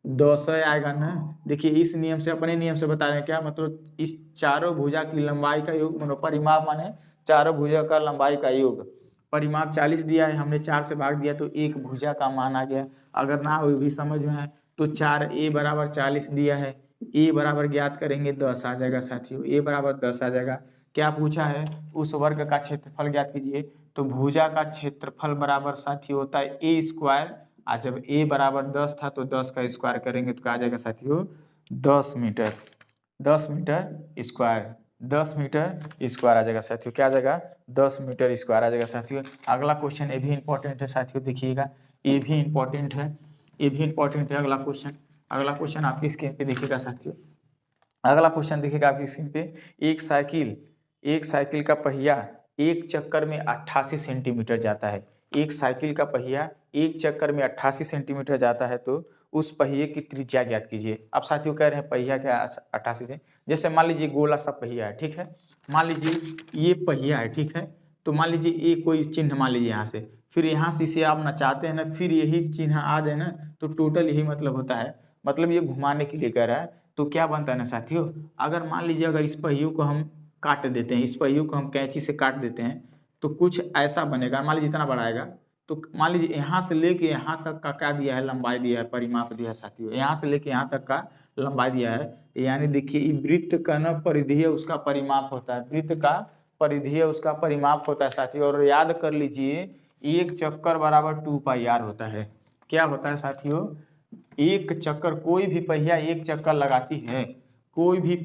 10 आएगा ना। देखिए इस नियम से, अपने नियम से बता रहे हैं क्या, मतलब इस चारों भुजा की लंबाई का योग, मतलब परिमाप माने चारों भुजा का लंबाई का योग, परिमाप 40 दिया है, हमने 4 से भाग दिया तो एक भुजा का मान आ गया। अगर ना वो भी समझ में आए तो 4a बराबर 40 दिया है, a बराबर ज्ञात करेंगे 10 आ जाएगा साथियों, a बराबर 10 आ जाएगा। क्या पूछा है, उस वर्ग का क्षेत्रफल ज्ञात कीजिए। तो भुजा का क्षेत्रफल बराबर साथियों होता है a स्क्वायर, आज जब a बराबर 10 था तो 10 का स्क्वायर करेंगे तो क्या आ जाएगा साथियों 10 meter, 10 meter square, 10 meter square आ जाएगा साथियों, क्या आ जाएगा 10 मीटर स्क्वायर आ जाएगा साथियों। अगला क्वेश्चन ये भी इंपॉर्टेंट है साथियों, देखिएगा ये भी इंपॉर्टेंट है, ये भी इंपॉर्टेंट है। अगला क्वेश्चन आपकी स्क्रीन पे देखिएगा साथियों, अगला क्वेश्चन देखिएगा आपकी स्क्रीन पे, एक साइकिल का पहिया एक चक्कर में 88 सेंटीमीटर जाता है। एक साइकिल का पहिया एक चक्कर में 88 सेंटीमीटर जाता है, तो उस पहिए की त्रिज्या ज्ञात कीजिए। अब साथियों कह रहे हैं पहिया क्या 88 से, जैसे मान लीजिए गोला सा पहिया है, ठीक है, मान लीजिए ये पहिया है, ठीक है, तो मान लीजिए ये कोई चिन्ह मान लीजिए यहाँ से, फिर यहाँ से इसे आप नचाते हैं ना, फिर यही चिन्ह आ जाए ना, तो टोटल यही मतलब होता है, मतलब ये घुमाने के लिए कह रहा है। तो क्या बनता है ना साथियों, अगर मान लीजिए अगर इस पहियों को हम काट देते हैं, इस पहियों को हम कैंची से काट देते हैं, तो कुछ ऐसा बनेगा। मान लीजिए इतना बड़ा आएगा, तो मान लीजिए यहाँ से लेके यहाँ तक का क्या दिया है, लंबाई दिया है, परिमाप दिया है साथियों, यहाँ से लेके यहाँ तक का लंबाई दिया है। यानी देखिए वृत्त का न परिधि है उसका परिमाप होता है, वृत्त का परिधि है उसका परिमाप होता है साथियों। और याद कर लीजिए एक चक्कर बराबर 2πr होता है। क्या होता है साथियों, एक चक्कर, कोई भी पहिया एक चक्कर लगाती है, कोई भी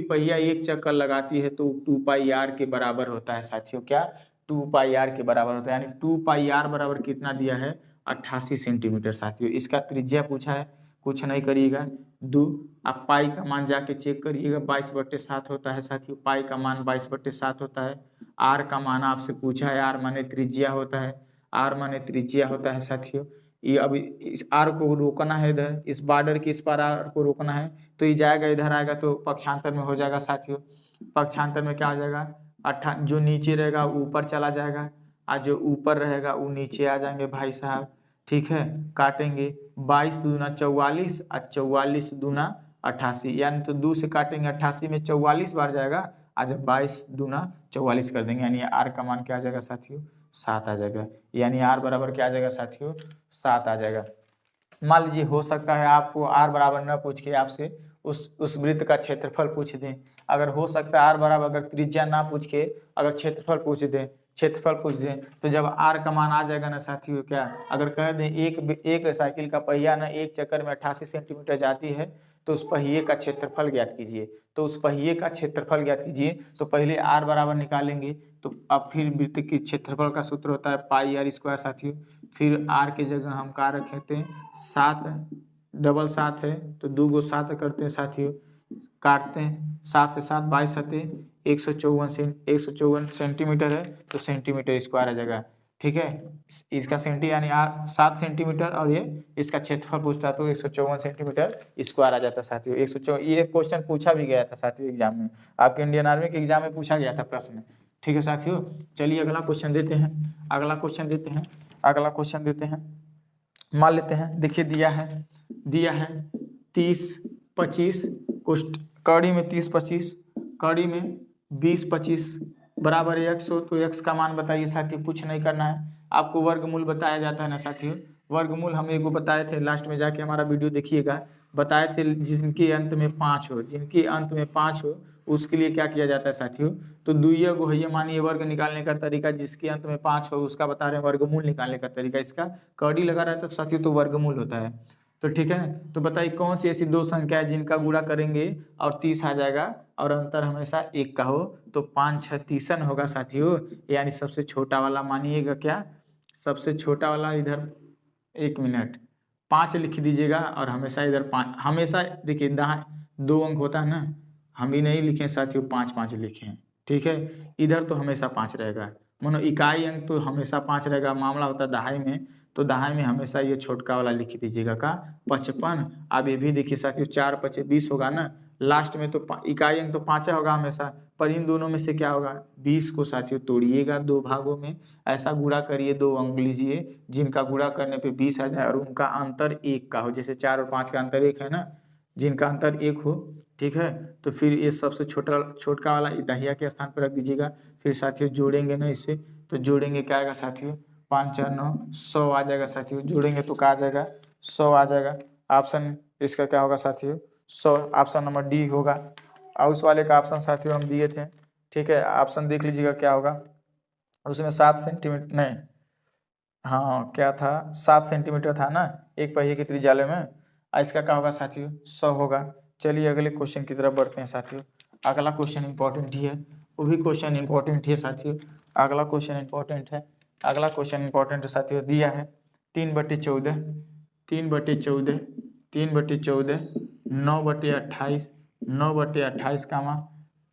पहिया एक चक्कर लगाती है तो 2πr के बराबर होता है साथियों। क्या 2πr के बराबर होता है, यानी 2πr बराबर कितना दिया है 88 सेंटीमीटर साथियों। इसका त्रिज्या पूछा है, कुछ नहीं करिएगा 2, आप पाई का मान जाके चेक करिएगा 22/7 होता है साथियों, पाई का मान 22/7 होता है। आर का मान आपसे पूछा है, आर माने त्रिज्या होता है, आर माने त्रिज्या होता है साथियों। ये अभी इस आर को रोकना है, इधर इस बॉर्डर के इस पार आर को रोकना है, तो ये जाएगा इधर आएगा तो पक्षांतर में हो जाएगा साथियों। पक्षांतर में क्या हो जाएगा, जो नीचे रहेगा ऊपर चला जाएगा, और जो ऊपर रहेगा वो नीचे आ जाएंगे भाई साहब, ठीक है। काटेंगे 22 दूना 44 और 44 दूना 88, यानी तो 2 से काटेंगे 88 में 44 बार जाएगा, आज जब 22 दूना 44 कर देंगे, यानी आर का मान क्या आ जाएगा साथियों 7 आ जाएगा। यानी आर बराबर क्या आ जाएगा साथियों 7 आ जाएगा। मान लीजिए हो सकता है आपको आर बराबर न पूछ के आपसे उस वृत्त का क्षेत्रफल पूछ दें, अगर हो सकता है आर बराबर अगर त्रिज्या ना पूछ के अगर क्षेत्रफल पूछ दें, तो जब आर का मान आ जाएगा ना साथियों, क्या अगर कह दें एक साइकिल का पहिया ना एक चक्कर में 88 सेंटीमीटर जाती है, तो उस पहिए का क्षेत्रफल ज्ञात कीजिए। तो उस पहिए का क्षेत्रफल ज्ञात कीजिए, तो पहले आर बराबर निकालेंगे, तो अब फिर वृत्त के क्षेत्रफल का सूत्र होता है πr² साथियों। फिर आर की जगह हम क्या रखे थे 7, डबल 7 है तो 2 को 7 करते हैं साथियों, काटते हैं 7 से 7 22 सते 154 सेंटीमीटर है, तो सेंटीमीटर स्क्वायर आ जाएगा, ठीक है। इसका यानी 7 सेंटीमीटर और ये इसका क्षेत्रफल पूछता है तो 154 सेंटीमीटर स्क्वायर आ जाता है साथियों। 154, ये क्वेश्चन पूछा भी गया था साथियों एग्जाम में, आपके इंडियन आर्मी के एग्जाम में पूछा गया था प्रश्न, ठीक है साथियों। चलिए अगला क्वेश्चन देते हैं, मान लेते हैं, देखिए दिया है 30 25 कड़ी में 30 25 कड़ी में 20 25 बराबर x हो, तो x का मान बताइए साथियों, कुछ नहीं करना है आपको, वर्गमूल बताया जाता है ना साथियों। वर्गमूल हम एक बताए थे, लास्ट में जाके हमारा वीडियो देखिएगा, बताए थे जिनके अंत में 5 हो उसके लिए क्या किया जाता है साथियों, तो दुइया गुहैया मानिए वर्ग निकालने का तरीका, जिसके अंत में 5 हो उसका बता रहे हैं वर्गमूल निकालने का तरीका। इसका कड़ी लगा रहता है साथियों तो वर्गमूल होता है, तो ठीक है। तो बताइए कौन सी ऐसी दो संख्या है जिनका गुणा करेंगे और 30 आ जाएगा और अंतर हमेशा 1 का हो, तो 5 6 30 होगा साथियों। यानी सबसे छोटा वाला मानिएगा, क्या सबसे छोटा वाला इधर 1 मिनट 5 लिख दीजिएगा, और हमेशा इधर 5, हमेशा देखिए 2 अंक होता है ना, हम भी नहीं लिखे साथियों 5 5 लिखे हैं, ठीक है। इधर तो हमेशा 5 रहेगा, मानो इकाई अंक तो हमेशा 5 रहेगा, मामला होता है दहाई में, तो दहाई में हमेशा ये छोटका वाला लिख दीजिएगा का 55। अब ये भी देखिए साथियों 4 5 20 होगा ना, लास्ट में तो इकाई अंक तो 5 होगा हमेशा, पर इन दोनों में से क्या होगा 20 को साथियों तोड़िएगा 2 भागों में, ऐसा गुणा करिए 2 अंक लीजिए जिनका गुणा करने पे 20 आ जाए और उनका अंतर 1 का हो, जैसे 4 और 5 का अंतर 1 है ना, जिनका अंतर 1 हो, ठीक है। तो फिर ये सबसे छोटका वाला दहिया के स्थान पर रख दीजिएगा। फिर साथियों जोड़ेंगे ना इससे, तो जोड़ेंगे क्या आएगा साथियों 5 4 9 100 आ जाएगा साथियों, जोड़ेंगे तो क्या आ जाएगा 100 आ जाएगा। ऑप्शन इसका क्या होगा साथियों 100, ऑप्शन नंबर डी होगा। और उस वाले का ऑप्शन साथियों हम दिए थे, ठीक है, ऑप्शन देख लीजिएगा क्या होगा, उसमें 7 सेंटीमीटर नहीं, हाँ क्या था 7 सेंटीमीटर था ना एक पहिए की त्रिज्या में, इसका क्या होगा साथियों 100 होगा। चलिए अगले क्वेश्चन की तरफ बढ़ते हैं साथियों। अगला क्वेश्चन इंपॉर्टेंट ही है, वो भी क्वेश्चन इंपॉर्टेंट ही है साथियों। अगला क्वेश्चन इंपॉर्टेंट है साथियों, दिया है 3/14 3/14 3/14 9/28 9/28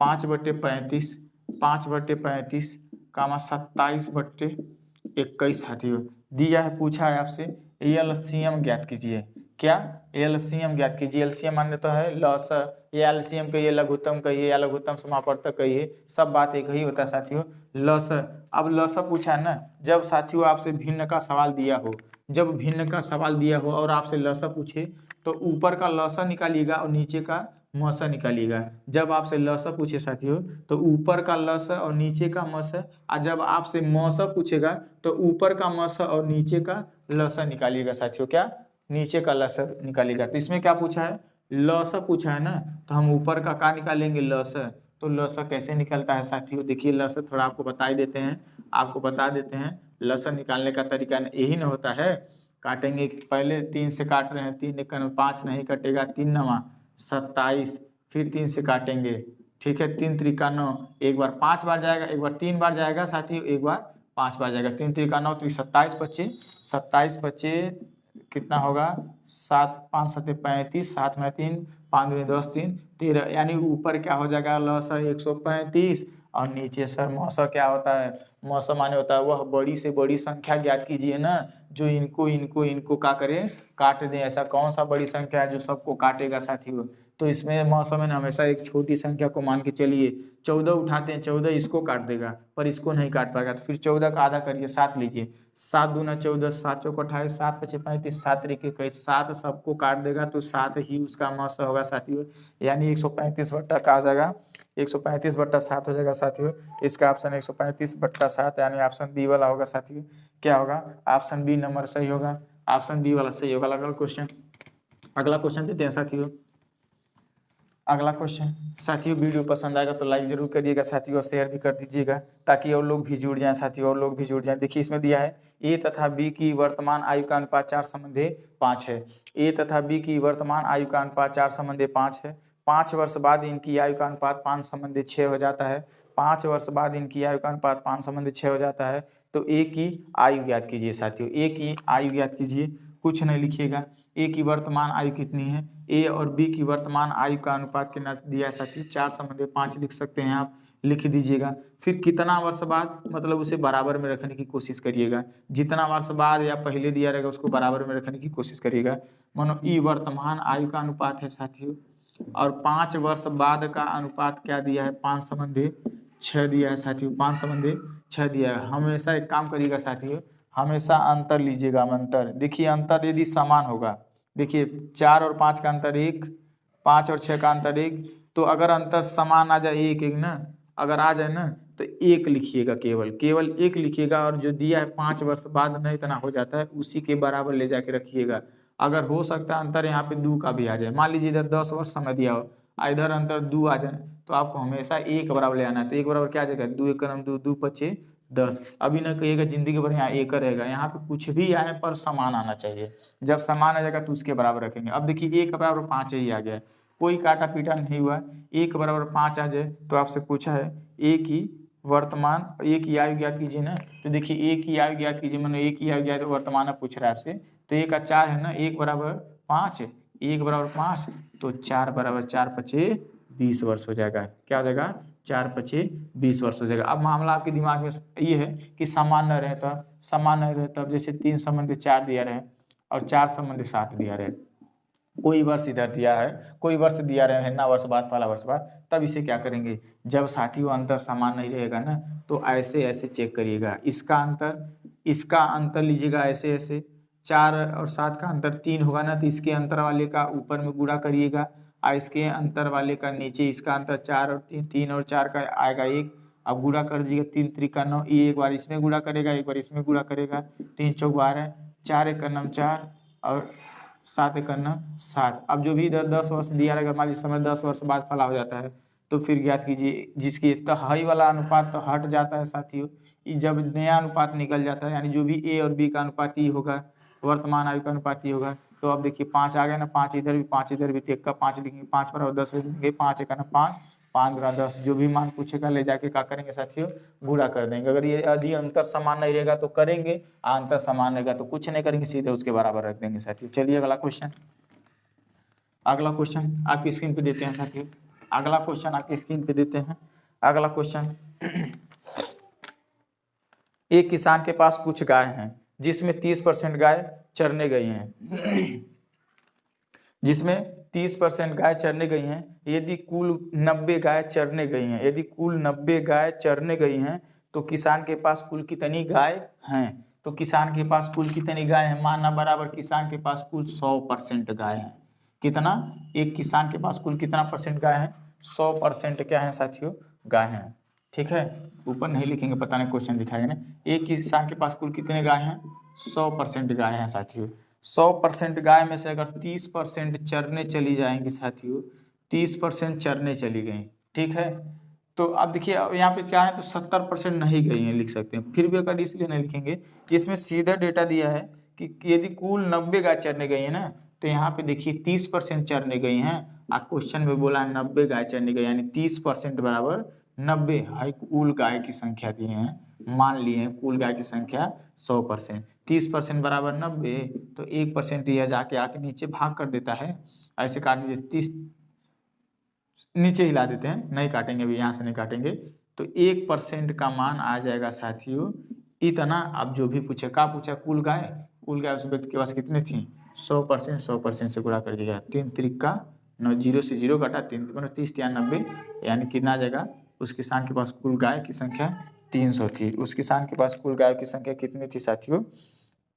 5/35 5/35 कामा 27/21 साथियों दिया है। पूछा है आपसे एलसीएम ज्ञात कीजिए। क्या एलसीएम ज्ञात कीजिए। एलसीएम मान्य तो है लस, या एलसीएम कहिए, लघुत्तम कहिए या लघुत्तम समापवर्तक कहिए, सब बात एक ही होता है साथियों, लस। अब लस पूछा है ना, जब साथियों आपसे भिन्न का सवाल दिया हो, जब भिन्न का सवाल दिया हो और आपसे लस पूछे तो ऊपर का लस निकालिएगा और नीचे का मस निकालिएगा। जब आपसे लस पूछे साथियों तो ऊपर का लस और नीचे का मस, और जब आपसे मस पूछेगा तो ऊपर का मस और नीचे का लस निकालिएगा साथियों। क्या नीचे का लस निकालिएगा। तो इसमें क्या पूछा है, लस पूछा है ना, तो हम ऊपर का निकालेंगे लस। तो लस कैसे निकलता है साथियों, देखिए लस थोड़ा आपको बता ही देते हैं, आपको बता देते हैं। लस निकालने का तरीका यही न होता है, काटेंगे पहले 3 से काट रहे हैं, 3 एक 5 नहीं कटेगा, 3 9 27, फिर 3 से काटेंगे, ठीक है, 3 त्रिका 9, एक बार 5 बार जाएगा, एक बार 3 बार जाएगा साथियों, एक बार 5 बार जाएगा, 3 त्रिका 9, 27 बचे, 27 बचे कितना होगा 7 5 7 35, 7 में 3 5 में 10 3 13, यानी ऊपर क्या हो जाएगा लस 135 और नीचे सर मौसा क्या होता है, मौसा माने होता है वह बड़ी से बड़ी संख्या ज्ञात कीजिए ना, जो इनको क्या करे काट दें। ऐसा कौन सा बड़ी संख्या है जो सबको काटेगा साथियों। तो इसमें मौसम में हमेशा एक छोटी संख्या को मान के चलिए, 14 उठाते हैं, 14 इसको काट देगा पर इसको नहीं काट पाएगा, तो फिर 14 का आधा करिए, 7 लीजिए, 7 दूना 14, 7 चौक 28, 7 पचे 35, 7 तरीके 21, 7 सबको काट देगा तो 7 ही उसका मौसम होगा साथियों, यानी 135 का आ जाएगा, 135/7 हो जाएगा साथियों। इसका ऑप्शन 135/7 यानी ऑप्शन बी वाला होगा साथियों। क्या होगा, ऑप्शन बी नंबर सही होगा, ऑप्शन बी वाला सही होगा। अगला क्वेश्चन देते हैं साथियों। अगला क्वेश्चन साथियों, वीडियो पसंद आएगा तो लाइक जरूर करिएगा साथियों, और शेयर भी कर दीजिएगा ताकि और लोग भी जुड़ जाएं साथियों, और लोग भी जुड़ जाएं। देखिए इसमें दिया है ए तथा बी की वर्तमान आयु का अनुपात 4:5 है। ए तथा बी की वर्तमान आयु का अनुपात 4:5 है। 5 वर्ष बाद इनकी आयु का अनुपात 5:6 हो जाता है। 5 वर्ष बाद इनकी आयु का अनुपात 5:6 हो जाता है। तो ए की आयु ज्ञात कीजिए साथियों, ए की आयु ज्ञात कीजिए, कुछ नहीं लिखिएगा। ए की वर्तमान आयु कितनी है, ए और बी की वर्तमान आयु का अनुपात कितना दिया है साथियों, 4:5 लिख सकते हैं आप, लिख दीजिएगा। फिर कितना वर्ष बाद, मतलब उसे बराबर में रखने की कोशिश करिएगा, जितना वर्ष बाद या पहले दिया रहेगा उसको बराबर में रखने की कोशिश करिएगा। मानो ई वर्तमान आयु का अनुपात है साथियों, और 5 वर्ष बाद का अनुपात क्या दिया है, 5:6 दिया है साथियों, 5:6 दिया है। हमेशा एक काम करिएगा साथियों, हमेशा अंतर लीजिएगा, अंतर देखिए, अंतर यदि समान होगा, देखिए 4 और 5 का अंतर 1, 5 और 6 का अंतर 1, तो अगर अंतर समान आ जाए 1 1 ना, अगर आ जाए ना तो 1 लिखिएगा, केवल 1 लिखिएगा, और जो दिया है 5 वर्ष बाद नहीं इतना हो जाता है उसी के बराबर ले जाके रखिएगा। अगर हो सकता है अंतर यहाँ पे 2 का भी आ जाए, मान लीजिए इधर 10 वर्ष समय दिया हो, इधर अंतर 2 आ जाए, तो आपको हमेशा 1 बराबर ले आना है। तो 1 बराबर क्या आ जाएगा, 2 1 2, 2 5 10। अभी ना कहिएगा जिंदगी भर यहाँ 1 रहेगा, यहाँ पे कुछ भी आए पर समान आना चाहिए, जब समान आ जाएगा तो उसके बराबर रखेंगे। अब देखिए 1 बराबर 5 ही आ गया, कोई काटा पीटा नहीं हुआ, 1 बराबर 5 आ जाए तो आपसे पूछा है ए की वर्तमान, ए की आयु ज्ञात कीजिए ना, तो देखिए ए की आयु ज्ञात कीजिए, मैंने ए की आयु ज्ञात वर्तमान पूछ रहा है आपसे, तो 1 का 4 है ना, 1 बराबर 5, 1 बराबर 5, तो 4 बराबर 4 5 20 वर्ष हो जाएगा। क्या हो जाएगा, 4 5 20 वर्ष हो जाएगा। अब मामला आपके दिमाग में ये है कि समान न रहे, तो समान नहीं रहे तब जैसे 3:4 दिया रहे और 4:7 दिया रहे, कोई वर्ष इधर दिया है, कोई वर्ष दिया रहे हैं ना, वर्ष बाद फला वर्ष बाद, तब इसे क्या करेंगे, जब साथियों अंतर समान नहीं रहेगा ना तो ऐसे ऐसे चेक करिएगा, इसका अंतर लीजिएगा ऐसे ऐसे, 4 और 7 का अंतर 3 होगा ना, तो इसके अंतर वाले का ऊपर में गुणा करिएगा, और इसके अंतर वाले का नीचे, इसका अंतर 4 और 3, 3 और 4 का आएगा 1, अब गुणा कर दीजिएगा, 3 त्रिका 9, ये एक बार इसमें गुणा करेगा, एक बार इसमें गुणा करेगा, 3 चौक 12, 4 एक 4 और 7 एक 7। अब जो भी इधर 10 वर्ष दिया रहेगा, मान लीजिए समय 10 वर्ष बाद फला हो जाता है, तो फिर ज्ञात कीजिए, जिसकी तहाई वाला अनुपात तो हट जाता है साथियों, जब नया अनुपात निकल जाता है, यानी जो भी ए और बी का अनुपात ही होगा, वर्तमान आयु का अनुपात ही होगा। तो अब देखिए 5 आ गया ना, 5 इधर भी 5 इधर भी, 1 का 5 लिखेंगे, 5 बराबर 10 लिखेंगे, 5 एक 5, 5 गुना 10, जो भी मान पूछेगा ले जाके क्या करेंगे साथियों, गुणा कर देंगे। अगर ये यदि अंतर समान नहीं रहेगा तो करेंगे, अंतर समान रहेगा तो कुछ नहीं करेंगे, सीधे उसके बराबर रख देंगे साथियों। चलिए अगला क्वेश्चन आपकी स्क्रीन पे देते हैं साथियों, अगला क्वेश्चन आपकी स्क्रीन पे देते हैं। अगला क्वेश्चन एक किसान के पास कुछ गाय हैं जिसमें 30% गाय चरने गई हैं जिसमें 30% गाय चरने गई हैं। यदि कुल 90 गाय चरने गई हैं, यदि कुल 90 गाय चरने गई हैं तो किसान के पास कुल कितनी गाय हैं? तो किसान के पास कुल कितनी गाय है? मानना बराबर किसान के पास कुल 100% गाय है। कितना? एक किसान के पास कुल कितना परसेंट गाय है? 100% क्या है साथियों? गाय है। ठीक है, ऊपर नहीं लिखेंगे, पता नहीं क्वेश्चन दिखाएगा ना। एक किसान के पास कुल कितने गाय हैं? 100% गाय है साथियों। 100% गाय में से अगर 30% चरने चली जाएंगी साथियों, 30% चरने चली गई, ठीक है, तो अब देखिए अब यहाँ पे क्या है, तो 70% नहीं गई हैं लिख सकते हैं। फिर भी अगर इसलिए नहीं लिखेंगे, इसमें सीधा डेटा दिया है कि यदि कुल 90 गाय चरने गई है ना, तो यहाँ पे देखिए 30% चरने गई हैं। क्वेश्चन में बोला है 90 गाय चरने गई, यानी 30% बराबर 90 है कुल गाय की संख्या दी है। मान लिए हैं कुल गाय की संख्या 100%, 30% बराबर 90, तो 1% यह जाके आके नीचे भाग कर देता है। ऐसे काट दीजिए, 30 नीचे हिला देते हैं, नहीं काटेंगे अभी, यहाँ से नहीं काटेंगे, तो 1% का मान आ जाएगा साथियों इतना। अब जो भी पूछे, क्या पूछा? कुल गाय उस व्यक्ति के पास कितनी थी? 100%, 100% से गुणा कर दिया, 3 त्रिका 9, 0 से 0 घटा, 3 30 या 90, यानी कितना आ जाएगा? उस किसान के पास कुल गाय की संख्या 300 थी। उस किसान के पास कुल गाय की संख्या कितनी थी साथियों?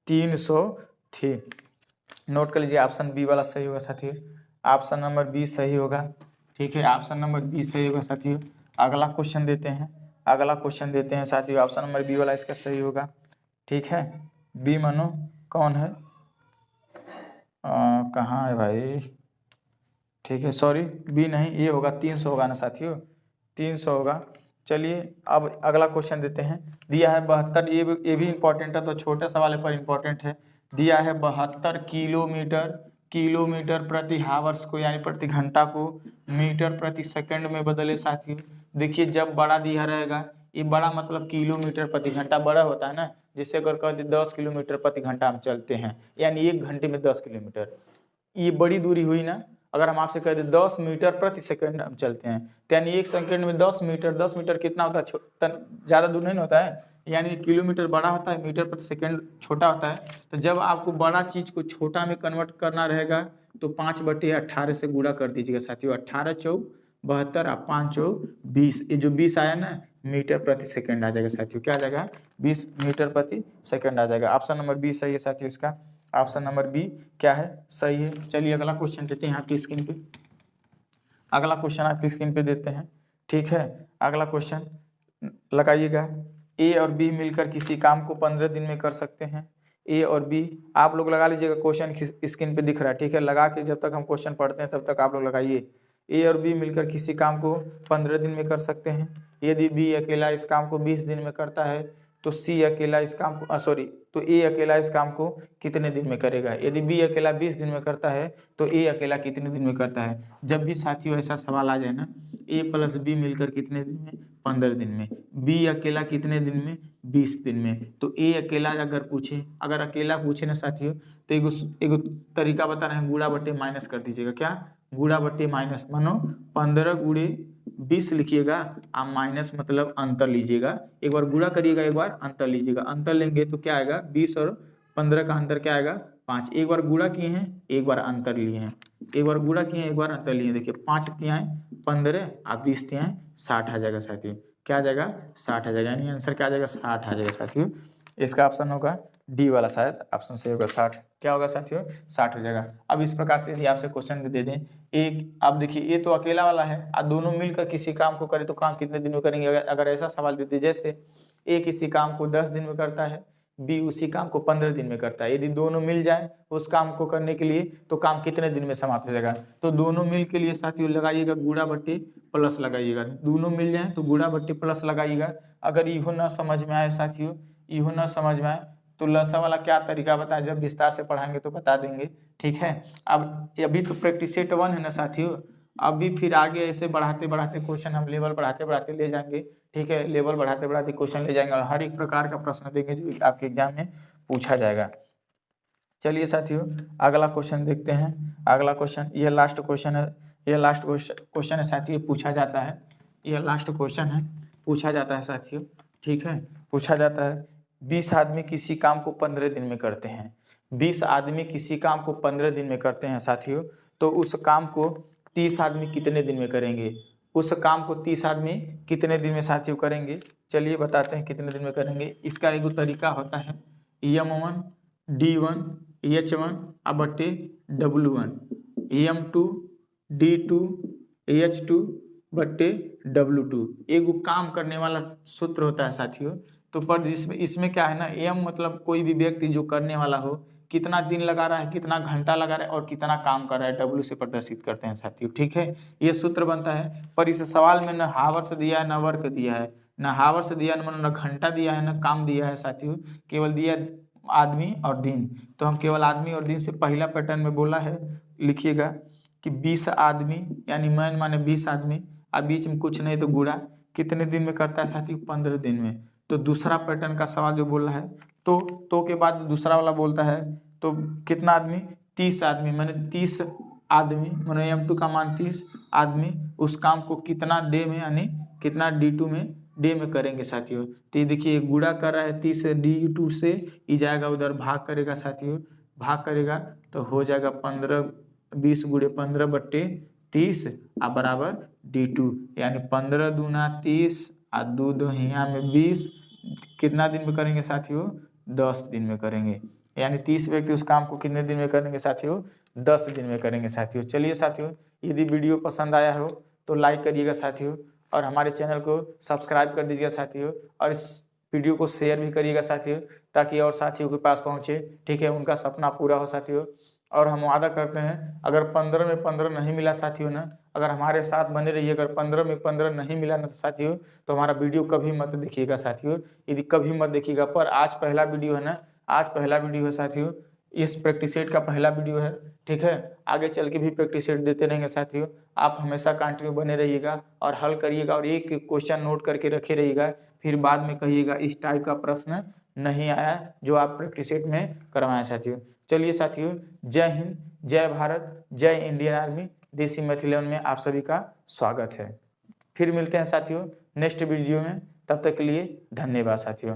300 थी। नोट कर लीजिए, ऑप्शन बी वाला सही होगा साथियों, ऑप्शन नंबर बी सही होगा। ठीक है, ऑप्शन नंबर बी सही होगा साथियों। अगला क्वेश्चन देते हैं साथियों, ऑप्शन नंबर बी वाला इसका सही होगा। ठीक है, बी मानो कौन है? कहाँ है भाई? ठीक है, सॉरी, बी नहीं, ये होगा 300 होगा ना साथियों, 300 होगा। चलिए अब अगला क्वेश्चन देते हैं। दिया है 72, ये भी इंपॉर्टेंट है, तो छोटे सवाल पर इंपॉर्टेंट है। दिया है 72 किलोमीटर प्रति हावर्स को, यानी प्रति घंटा को मीटर प्रति सेकंड में बदले साथियों। देखिए जब बड़ा दिया रहेगा, ये बड़ा मतलब किलोमीटर प्रति घंटा बड़ा होता है ना, जिससे अगर कहते 10 किलोमीटर प्रति घंटा हम चलते हैं, यानी 1 घंटे में 10 किलोमीटर, ये बड़ी दूरी हुई ना। अगर हम आपसे कह दें 10 मीटर प्रति सेकंड हम चलते हैं, तो यानी 1 सेकंड में 10 मीटर कितना होता है? ज़्यादा दूर नहीं होता है, यानी किलोमीटर बड़ा होता है, मीटर प्रति सेकंड छोटा होता है। तो जब आपको बड़ा चीज़ को छोटा में कन्वर्ट करना रहेगा, तो 5/18 से गुणा कर दीजिएगा साथियों। 18 चौक 72 और 5 चौक 20, ये जो 20 आया ना, मीटर प्रति सेकंड आ जाएगा साथियों। क्या आ जाएगा? 20 मीटर प्रति सेकंड आ जाएगा। ऑप्शन नंबर बी सही है साथियों, इसका ऑप्शन नंबर बी क्या है? सही है। चलिए अगला क्वेश्चन देते हैं आपकी स्क्रीन पे, अगला क्वेश्चन आपकी स्क्रीन पे देते हैं। ठीक है, अगला क्वेश्चन लगाइएगा। ए और बी मिलकर किसी काम को 15 दिन में कर सकते हैं। ए और बी आप लोग लगा लीजिएगा, क्वेश्चन स्क्रीन पे दिख रहा है, ठीक है, लगा के जब तक हम क्वेश्चन पढ़ते हैं तब तक आप लोग लगाइए। ए और बी मिलकर किसी काम को 15 दिन में कर सकते हैं। यदि बी अकेला इस काम को 20 दिन में करता है, तो सी अकेला इस काम को तो ए अकेला इस काम को कितने दिन में करेगा? यदि बी अकेला 20 दिन में करता है, तो ए अकेला कितने दिन में करता है? जब भी साथियों ऐसा सवाल आ जाए ना, ए प्लस बी मिलकर कितने दिन में? 15 दिन में। बी अकेला कितने दिन में? 20 दिन में। तो ए अकेला अगर अकेला पूछे ना साथियों, तो एगो तरीका बता रहे हैं, गुणा बटे माइनस कर दीजिएगा। क्या? गुणा बटे माइनस, मानो 15 गुणे 20 लिखिएगा, आप माइनस मतलब अंतर लीजिएगा। एक बार गुणा करिएगा, एक बार अंतर लीजिएगा। अंतर लेंगे तो क्या आएगा? 20 और 15 का अंतर क्या आएगा? 5। एक बार गुणा किए हैं, एक बार अंतर लिए हैं, एक बार गुणा किए हैं, एक बार अंतर लिए। देखिए 5 तियाँ 15, आप 20 तियाँ 60 आ जाएगा साथियों। क्या आ जाएगा? 60 आ जाएगा, यानी आंसर क्या आ जाएगा? 60 आ जाएगा साथियों। इसका ऑप्शन होगा डी वाला, शायद ऑप्शन से होगा 60। क्या होगा साथियों? 60 हो जाएगा। अब इस प्रकार से यदि आपसे क्वेश्चन दे दें, एक आप देखिए ये तो अकेला वाला है, और दोनों मिलकर किसी काम को करें तो काम कितने दिन में करेंगे? अगर ऐसा सवाल दे दे, जैसे ए किसी काम को 10 दिन में करता है, बी उसी काम को 15 दिन में करता है, यदि दोनों मिल जाए उस काम को करने के लिए, तो काम कितने दिन में समाप्त हो जाएगा? तो दोनों मिल के लिए साथियों लगाइएगा गुणा बट्टे प्लस लगाइएगा। दोनों मिल जाए तो गुणा बट्टे प्लस लगाइएगा। अगर इहो ना समझ में आए साथियों, इहो ना समझ में आए, तो लसा वाला क्या तरीका बताएं, जब विस्तार से पढ़ाएंगे तो बता देंगे। ठीक है, अब अभी तो प्रैक्टिस सेट 1 है ना साथियों, अभी फिर आगे ऐसे बढ़ाते बढ़ाते क्वेश्चन हम लेवल बढ़ाते बढ़ाते ले जाएंगे। ठीक है, लेवल बढ़ाते बढ़ाते क्वेश्चन ले जाएंगे और हर एक प्रकार का प्रश्न देंगे जो आपके एग्जाम में पूछा जाएगा। चलिए साथियों अगला क्वेश्चन देखते हैं। अगला क्वेश्चन, यह लास्ट क्वेश्चन है, यह लास्ट क्वेश्चन है साथियों, पूछा जाता है, यह लास्ट क्वेश्चन है। पूछा जाता है साथियों। ठीक है, पूछा जाता है 20 आदमी किसी काम को 15 दिन में करते हैं। 20 आदमी किसी काम को 15 दिन में करते हैं साथियों, तो उस काम को 30 आदमी कितने दिन में करेंगे? उस काम को 30 आदमी कितने दिन में साथियों करेंगे? चलिए बताते हैं कितने दिन में करेंगे। इसका एक तरीका होता है M1 D1 H1 बट्टे W1, M2 D2 H2 बट्टे W2। एगो काम करने वाला सूत्र होता है साथियों। तो पर इसमें क्या है ना, M मतलब कोई भी व्यक्ति जो करने वाला हो, कितना दिन लगा रहा है, कितना घंटा लगा रहा है और कितना काम कर रहा है, W से प्रदर्शित करते हैं साथियों। ठीक है, ये सूत्र बनता है। पर इस सवाल में न हावर्स दिया है, न वर्क दिया है, न हावर्स दिया है, न घंटा दिया है, न काम दिया है साथियों, केवल दिया आदमी और दिन। तो हम केवल आदमी और दिन से पहला पैटर्न में बोला है, लिखिएगा कि 20 आदमी यानी मैन माने 20 आदमी, अब बीच में कुछ नहीं तो गुणा, कितने दिन में करता है साथियों? 15 दिन में। तो दूसरा पैटर्न का सवाल जो बोला है, तो के बाद दूसरा वाला बोलता है तो कितना आदमी? 30 आदमी, मैंने 30 आदमी, मैंने M2 का मान 30 आदमी उस काम को कितना डे में यानी कितना D2 में डे में करेंगे साथियों। तो ये देखिए गुणा कर रहा है 30 D2 से, ये जाएगा उधर भाग करेगा साथियों, भाग करेगा तो हो जाएगा 15 20 गुणे 15 बट्टे 30 बराबर D2, यानी 15 दूना 30 और 2 दोहिया में 20। कितना दिन में करेंगे साथियों? 10 दिन में करेंगे। यानी 30 व्यक्ति उस काम को कितने दिन में करेंगे साथियों? 10 दिन में करेंगे साथियों। चलिए साथियों, यदि वीडियो पसंद आया हो तो लाइक करिएगा साथियों, और हमारे चैनल को सब्सक्राइब कर दीजिएगा साथियों, और इस वीडियो को शेयर भी करिएगा साथियों, ताकि और साथियों के पास पहुँचे। ठीक है, उनका सपना पूरा हो साथियों। और हम वादा करते हैं, अगर 15 में 15 नहीं मिला साथियों ना, अगर हमारे साथ बने रहिए, अगर 15 में 15 नहीं मिला ना साथियों, तो हमारा वीडियो कभी मत देखिएगा साथियों, यदि कभी मत देखिएगा। पर आज पहला वीडियो है ना, आज पहला वीडियो है साथियों, इस प्रैक्टिस सेट का पहला वीडियो है। ठीक है, आगे चल के भी प्रैक्टिस सेट देते रहेंगे साथियों। आप हमेशा कंटिन्यू बने रहिएगा और हल करिएगा, और एक क्वेश्चन नोट करके रखे रहिएगा, फिर बाद में कहिएगा इस टाइप का प्रश्न नहीं आया जो आप प्रैक्टिस सेट में करवाएं साथियों। चलिए साथियों, जय हिंद, जय भारत, जय इंडियन आर्मी। देसी मैथ 11 में आप सभी का स्वागत है। फिर मिलते हैं साथियों नेक्स्ट वीडियो में, तब तक के लिए धन्यवाद साथियों।